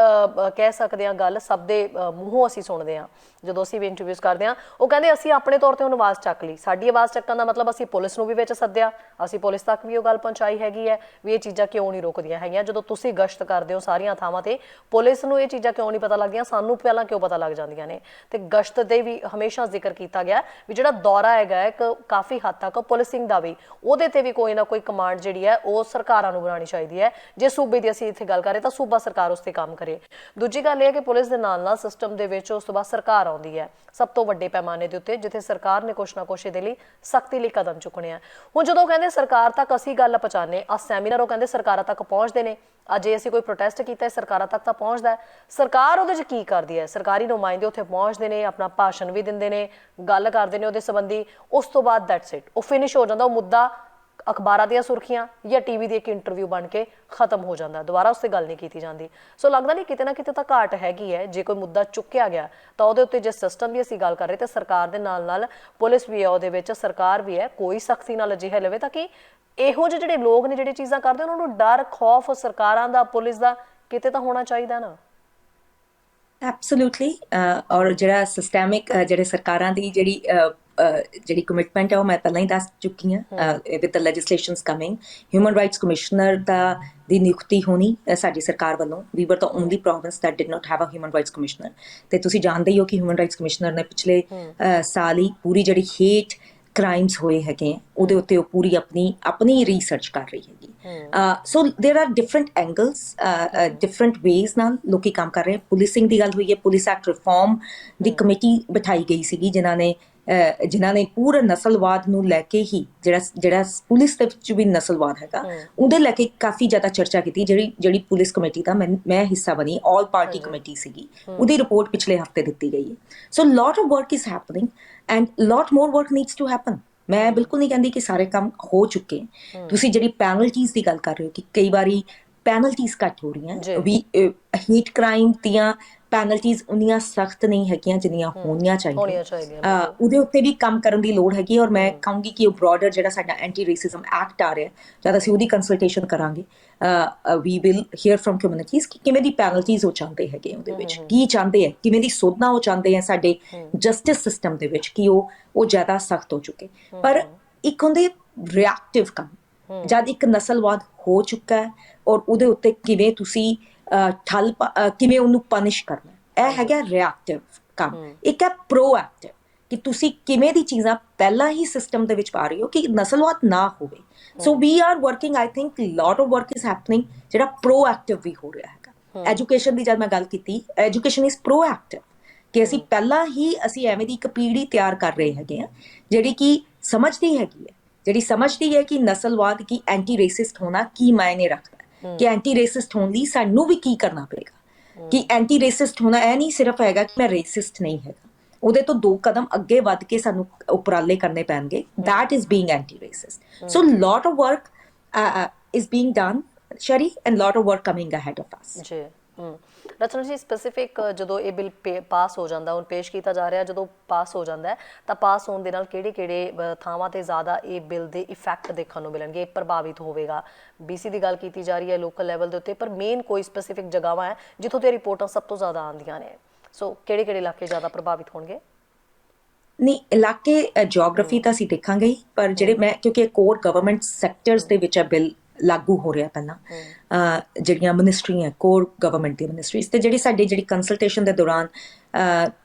ਕਹਿ ਸਕਦੇ ਹਾਂ ਗੱਲ ਸਭ ਦੇ ਮੂੰਹੋਂ ਅਸੀਂ ਸੁਣਦੇ ਹਾਂ ਜਦੋਂ ਅਸੀਂ ਵੀ ਇੰਟਰਵਿਊਜ਼ ਕਰਦੇ ਹਾਂ, ਉਹ ਕਹਿੰਦੇ ਅਸੀਂ ਆਪਣੇ ਤੌਰ ਤੇ ਉਹਨੂੰ ਆਵਾਜ਼ ਚੱਕ ਲਈ। ਸਾਡੀ ਆਵਾਜ਼ ਚੱਕਣ ਦਾ ਮਤਲਬ ਅਸੀਂ ਪੁਲਿਸ ਨੂੰ ਵੀ ਵਿੱਚ ਸੱਦਿਆ, ਅਸੀਂ ਪੁਲਿਸ ਤੱਕ ਵੀ ਉਹ ਗੱਲ ਪਹੁੰਚਾਈ ਹੈਗੀ ਹੈ ਵੀ ਇਹ ਚੀਜ਼ਾਂ ਕਿਉਂ ਨਹੀਂ ਰੁਕਦੀਆਂ ਹੈਗੀਆਂ। ਜਦੋਂ ਤੁਸੀਂ ਗਸ਼ਤ ਕਰਦੇ ਹੋ ਸਾਰੀਆਂ ਥਾਵਾਂ ਤੇ, ਪੁਲਿਸ ਨੂੰ ਇਹ ਚੀਜ਼ਾਂ ਕਿਉਂ ਨਹੀਂ ਪਤਾ ਲੱਗਦੀਆਂ, ਸਾਨੂੰ ਪਹਿਲਾਂ ਕਿਉਂ ਪਤਾ ਲੱਗ ਜਾਂਦੀਆਂ ਨੇ। ਤੇ ਗਸ਼ਤ ਦੇ ਵੀ ਹਮੇਸ਼ਾ ਜ਼ਿਕਰ ਕੀਤਾ ਗਿਆ ਵੀ ਜਿਹੜਾ ਦੌਰਾ ਹੈਗਾ ਇੱਕ ਕਾਫੀ ਹੱਦ ਤੱਕ ਪੁਲਿਸਿੰਗ ਦਾ ਵੀ, ਉਹਦੇ ਤੇ ਵੀ ਕੋਈ ਨਾ ਕੋਈ ਕਮਾਂਡ ਜਿਹੜੀ ਹੈ ਉਹ ਸਰਕਾਰਾਂ ਨੂੰ ਬਣਾਉਣੀ ਚਾਹੀਦੀ ਹੈ। ਜੇ ਸੂਬੇ ਦੀ ਅਸੀਂ ਇੱਥੇ ਗੱਲ ਕਰੇ ਤਾਂ ਸੂਬਾ ਸਰਕਾਰ ਉਸ ਤੇ ਕੰਮ ਕਰੇ। ਦੂਜੀ ਗੱਲ ਇਹ ਹੈ ਕਿ ਪੁਲਿਸ ਦੇ ਨਾਲ ਨਾਲ ਸਿਸਟਮ ਦੇ ਵਿੱਚ ਉਸ ਤੋਂ ਬਾਅਦ ਸਰਕਾਰ ਆਉਂਦੀ ਹੈ ਸਭ ਤੋਂ ਵੱਡੇ ਪੈਮਾਨੇ ਦੇ ਉੱਤੇ, ਜਿੱਥੇ ਸਰਕਾਰ ਨੇ ਕੁਛ ਨਾ ਕੁਛ ਇਹਦੇ ਲਈ ਸਖਤੀ ਲਈ ਕਦਮ ਚੁੱਕਣੇ ਆ। ਹੁਣ ਜਦੋਂ ਕਹਿੰਦੇ ਸਰਕਾਰ ਤੱਕ ਅਸੀਂ ਗੱਲ ਪਹੁੰਚਾਉਂਦੇ ਆ ਸੈਮੀਨਾਰ, ਉਹ ਕਹਿੰਦੇ ਸਰਕਾਰਾਂ ਤੱਕ ਪਹੁੰਚਦੇ ਨੇ। ਅੱਜ ਅਸੀਂ ਕੋਈ ਪ੍ਰੋਟੈਸਟ ਕੀਤਾ ਸਰਕਾਰਾਂ ਤੱਕ ਤਾਂ ਪਹੁੰਚਦਾ। ਸਰਕਾਰ ਉਹਦੇ 'ਚ ਕੀ ਕਰਦੀ ਹੈ? ਸਰਕਾਰੀ ਨੁਮਾਇੰਦੇ ਉੱਥੇ ਪਹੁੰਚਦੇ ਨੇ, ਆਪਣਾ ਭਾਸ਼ਣ ਵੀ ਦਿੰਦੇ ਨੇ, ਗੱਲ ਕਰਦੇ ਨੇ ਉਹਦੇ ਸੰਬੰਧੀ, ਉਸ ਤੋਂ ਬਾਅਦ ਦੈਟਸ ਇਟ, ਉਹ ਫਿਨਿਸ਼ ਹੋ ਜਾਂਦਾ। ਉਹ ਮੁੱਦਾ ਅਖਬਾਰਾਂ ਦੀਆਂ ਸੁਰਖੀਆਂ ਜਾਂ ਟੀਵੀ ਦੀ ਇੱਕ ਇੰਟਰਵਿਊ ਬਣ ਕੇ ਖਤਮ ਹੋ ਜਾਂਦਾ, ਦੁਬਾਰਾ ਉਸ ਤੇ ਗੱਲ ਨਹੀਂ ਕੀਤੀ ਜਾਂਦੀ। ਸੋ ਲੱਗਦਾ ਨਹੀਂ ਕਿਤੇ ਨਾ ਕਿਤੇ ਤਾਂ ਘਾਟ ਹੈਗੀ ਹੈ। ਜੇ ਕੋਈ ਮੁੱਦਾ ਚੁੱਕਿਆ ਗਿਆ ਤਾਂ ਉਹਦੇ ਉੱਤੇ ਜੇ ਸਿਸਟਮ ਦੀ ਅਸੀਂ ਗੱਲ ਕਰ ਰਹੇ ਤਾਂ ਸਰਕਾਰ ਦੇ ਨਾਲ ਨਾਲ ਪੁਲਿਸ ਵੀ ਹੈ ਉਹਦੇ ਵਿੱਚ, ਸਰਕਾਰ ਵੀ ਹੈ, ਕੋਈ ਸਖਤੀ ਨਾਲ ਅਜਿਹਾ ਲਵੇ ਤਾਂ ਕਿ ਇਹੋ ਜਿਹੇ ਜਿਹੜੇ ਲੋਕ ਨੇ ਜਿਹੜੇ ਚੀਜ਼ਾਂ ਕਰਦੇ ਉਹਨਾਂ ਨੂੰ ਡਰ ਖੌਫ ਸਰਕਾਰਾਂ ਦਾ ਪੁਲਿਸ ਦਾ ਕਿਤੇ ਤਾਂ ਹੋਣਾ ਚਾਹੀਦਾ ਨਾ। ਐਬਸੋਲੂਟਲੀ। ਔਰ ਜਿਹੜਾ ਸਿਸਟੈਮਿਕ ਜਿਹੜੇ ਸਰਕਾਰਾਂ ਦੀ ਜਿਹੜੀ ਕਮਿਟਮੈਂਟ ਹੈ ਉਹ ਮੈਂ ਪਹਿਲਾਂ ਹੀ ਦੱਸ ਚੁੱਕੀ ਹਾਂ। With the legislations coming, human rights commissioner ਦੀ ਨਿਯੁਕਤੀ ਹੋਣੀ ਸਾਡੀ ਸਰਕਾਰ ਵੱਲੋਂ। We were the only province that did not have a human rights commissioner. ਤੇ ਤੁਸੀਂ ਜਾਣਦੇ ਹੀ ਹੋ ਕਿ ਹਿਊਮਨ ਰਾਈਟਸ ਕਮਿਸ਼ਨਰ ਨੇ ਪਿਛਲੇ ਸਾਲ ਹੀ ਪੂਰੀ ਜਿਹੜੀ ਹੇਟ ਕ੍ਰਾਈਮਸ ਹੋਏ ਹੈਗੇ ਉਹਦੇ ਉੱਤੇ ਉਹ ਪੂਰੀ ਆਪਣੀ ਰਿਸਰਚ ਕਰ ਰਹੀ ਹੈਗੀ। So there are different angles, different ways ਨਾਲ ਲੋਕੀ ਕੰਮ ਕਰ ਰਹੇ। ਪੁਲਿਸਿੰਗ ਦੀ ਗੱਲ ਹੋਈ ਹੈ, ਪੁਲਿਸ ਐਕਟ ਰਿਫਾਰਮ ਦੀ ਕਮੇਟੀ ਬਿਠਾਈ ਗਈ ਸੀਗੀ ਜਿਨ੍ਹਾਂ ਨੇ ਪੂਰਾ ਨਸਲਵਾਦ ਨੂੰ ਲੈ ਕੇ ਹੀ ਜਿਹੜਾ ਪੁਲਿਸ ਦੇ ਵਿੱਚ ਵੀ ਨਸਲਵਾਦ ਹੈਗਾ ਉਹਦੇ ਲੈ ਕੇ ਕਾਫੀ ਜ਼ਿਆਦਾ ਚਰਚਾ ਕੀਤੀ। ਜਿਹੜੀ ਪੁਲਿਸ ਕਮੇਟੀ ਦਾ ਮੈਂ ਹਿੱਸਾ ਬਣੀ, ਆਲ ਪਾਰਟੀ ਕਮੇਟੀ ਸੀਗੀ, ਉਹਦੀ ਰਿਪੋਰਟ ਪਿਛਲੇ ਹਫਤੇ ਦਿੱਤੀ ਗਈ ਹੈ। So lot of work is happening and lot more work needs to happen. ਮੈਂ ਬਿਲਕੁਲ ਨਹੀਂ ਕਹਿੰਦੀ ਕਿ ਸਾਰੇ ਕੰਮ ਹੋ ਚੁੱਕੇ। ਤੁਸੀਂ ਜਿਹੜੀ ਪੈਨਲਟੀਜ਼ ਦੀ ਗੱਲ ਕਰ ਰਹੇ ਹੋ ਕਿ ਕਈ ਵਾਰੀ ਪੈਨਲਟੀਜ਼ ਘੱਟ ਹੋ ਰਹੀਆਂ, ਵੀ ਹੀਟ ਕ੍ਰਾਈਮ ਦੀਆਂ ਪੈਨਲਟੀਜ਼ ਉਨੀਆਂ ਸਖਤ ਨਹੀਂ ਹੈਗੀਆਂ ਜਿੰਨੀਆਂ ਹੋਣੀਆਂ ਚਾਹੀਦੀਆਂ। ਉਹਦੇ ਉੱਤੇ ਵੀ ਕੰਮ ਕਰਨ ਦੀ ਲੋੜ ਹੈਗੀ। ਔਰ ਮੈਂ ਕਹੂੰਗੀ ਕਿ ਉਹ ਬ੍ਰੋਡਰ ਜਿਹੜਾ ਸਾਡਾ ਐਂਟੀ ਰੇਸਿਜ਼ਮ ਐਕਟ ਆ ਰਿਹਾ, ਜਦ ਅਸੀਂ ਉਹਦੀ ਕੰਸਲਟੇਸ਼ਨ ਕਰਾਂਗੇ, we will hear from communities ਕਿ ਕਿਵੇਂ ਦੀ ਪੈਨਲਟੀਜ਼ ਉਹ ਚਾਹੁੰਦੇ ਹੈਗੇ, ਉਹਦੇ ਵਿੱਚ ਕੀ ਚਾਹੁੰਦੇ ਹੈ, ਕਿਵੇਂ ਦੀ ਸੋਧਾਂ ਉਹ ਚਾਹੁੰਦੇ ਹੈ ਸਾਡੇ ਜਸਟਿਸ ਸਿਸਟਮ ਦੇ ਵਿੱਚ ਕਿ ਉਹ ਜ਼ਿਆਦਾ ਸਖਤ ਹੋ ਚੁੱਕੇ। ਪਰ ਇੱਕ ਹੁੰਦੇ ਰਿਐਕਟਿਵ ਕੰਮ, ਜਦ ਇੱਕ ਨਸਲਵਾਦ ਹੋ ਚੁੱਕਾ ਹੈ ਔਰ ਉਹਦੇ ਉੱਤੇ ਕਿਵੇਂ ਤੁਸੀਂ ਕਿਵੇਂ ਉਹਨੂੰ ਪਨਿਸ਼ ਕਰਨਾ, ਇਹ ਹੈਗਾ ਰਿਐਕਟਿਵ ਕੰਮ। ਇੱਕ ਹੈ ਪ੍ਰੋਐਕਟਿਵ ਕਿ ਤੁਸੀਂ ਕਿਵੇਂ ਦੀ ਚੀਜ਼ਾਂ ਪਹਿਲਾਂ ਹੀ ਸਿਸਟਮ ਦੇ ਵਿੱਚ ਪਾ ਰਹੇ ਹੋ ਕਿ ਨਸਲਵਾਦ ਨਾ ਹੋਵੇ। So we are working, I think lot of work is happening ਜਿਹੜਾ ਪ੍ਰੋਐਕਟਿਵ ਵੀ ਹੋ ਰਿਹਾ ਹੈਗਾ। ਐਜੂਕੇਸ਼ਨ ਦੀ ਜਦ ਮੈਂ ਗੱਲ ਕੀਤੀ, ਐਜੂਕੇਸ਼ਨ ਇਜ਼ ਪ੍ਰੋਐਕਟਿਵ ਕਿ ਅਸੀਂ ਪਹਿਲਾਂ ਹੀ ਐਵੇਂ ਦੀ ਇੱਕ ਪੀੜ੍ਹੀ ਤਿਆਰ ਕਰ ਰਹੇ ਹੈਗੇ ਆ ਜਿਹੜੀ ਕਿ ਸਮਝਦੀ ਹੈਗੀ ਹੈ, ਜਿਹੜੀ ਸਮਝਦੀ ਹੈ ਕਿ ਨਸਲਵਾਦ ਕੀ ਐਂਟੀ ਰੇਸਿਸਟ ਹੋਣਾ ਕੀ ਮਾਇਨੇ ਰੱਖਦਾ, ਕਿ ਐਂਟੀ ਰੇਸਿਸਟ ਹੋਣ ਲਈ ਸਾਨੂੰ ਵੀ ਕੀ ਕਰਨਾ ਪਏਗਾ। ਕਿ ਐਂਟੀ ਰੇਸਿਸਟ ਹੋਣਾ ਇਹ ਨਹੀਂ ਸਿਰਫ ਹੈਗਾ ਕਿ ਮੈਂ ਰੇਸਿਸਟ ਨਹੀਂ ਹੈਗਾ, ਉਹਦੇ ਤੋਂ 2 ਕਦਮ ਅੱਗੇ ਵੱਧ ਕੇ ਸਾਨੂੰ ਉਪਰਾਲੇ ਕਰਨੇ ਪੈਣਗੇ। that is being anti-racist. So lot of work is being done, Shari, and lot of work coming ahead of us. ਜੀ ਰਚਨਾ ਜੀ, ਸਪੈਸੀਫਿਕ ਜਦੋਂ ਇਹ ਬਿੱਲ ਪਾਸ ਹੋ ਜਾਂਦਾ, ਹੁਣ ਪੇਸ਼ ਕੀਤਾ ਜਾ ਰਿਹਾ, ਜਦੋਂ ਪਾਸ ਹੋ ਜਾਂਦਾ ਤਾਂ ਪਾਸ ਹੋਣ ਦੇ ਨਾਲ ਕਿਹੜੇ ਥਾਵਾਂ ਤੇ ਜ਼ਿਆਦਾ ਇਹ ਬਿੱਲ ਦੇ ਇਫੈਕਟ ਦੇਖਣ ਨੂੰ ਮਿਲਣਗੇ, ਪ੍ਰਭਾਵਿਤ ਹੋਵੇਗਾ? BC ਦੀ ਗੱਲ ਕੀਤੀ ਜਾ ਰਹੀ ਹੈ ਲੋਕਲ ਲੈਵਲ ਦੇ ਉੱਤੇ, ਪਰ ਮੇਨ ਕੋਈ ਸਪੈਸੀਫਿਕ ਜਗ੍ਹਾਵਾਂ ਹੈ ਜਿੱਥੋਂ ਤੇ ਰਿਪੋਰਟਾਂ ਸਭ ਤੋਂ ਜ਼ਿਆਦਾ ਆਉਂਦੀਆਂ ਨੇ। ਸੋ ਕਿਹੜੇ ਇਲਾਕੇ ਜ਼ਿਆਦਾ ਪ੍ਰਭਾਵਿਤ ਹੋਣਗੇ? ਨਹੀਂ, ਇਲਾਕੇ ਜਿਓਗ੍ਰਾਫੀ ਤਾਂ ਅਸੀਂ ਦੇਖਾਂਗੇ ਹੀ, ਪਰ ਜਿਹੜੇ ਕਿਉਂਕਿ ਕੋਰ ਗਵਰਨਮੈਂਟ ਸੈਕਟਰਸ ਦੇ ਵਿੱਚ ਬਿੱਲ ਲਾਗੂ ਹੋ ਰਿਹਾ ਪਹਿਲਾਂ, ਜਿਹੜੀਆਂ ਮਿਨਿਸਟਰੀਆਂ ਕੋਰ ਗਵਰਨਮੈਂਟ ਦੀ ਮਿਨਿਸਟਰੀਜ਼, ਤੇ ਜਿਹੜੀ ਕੰਸਲਟੇਸ਼ਨ ਦੇ ਦੌਰਾਨ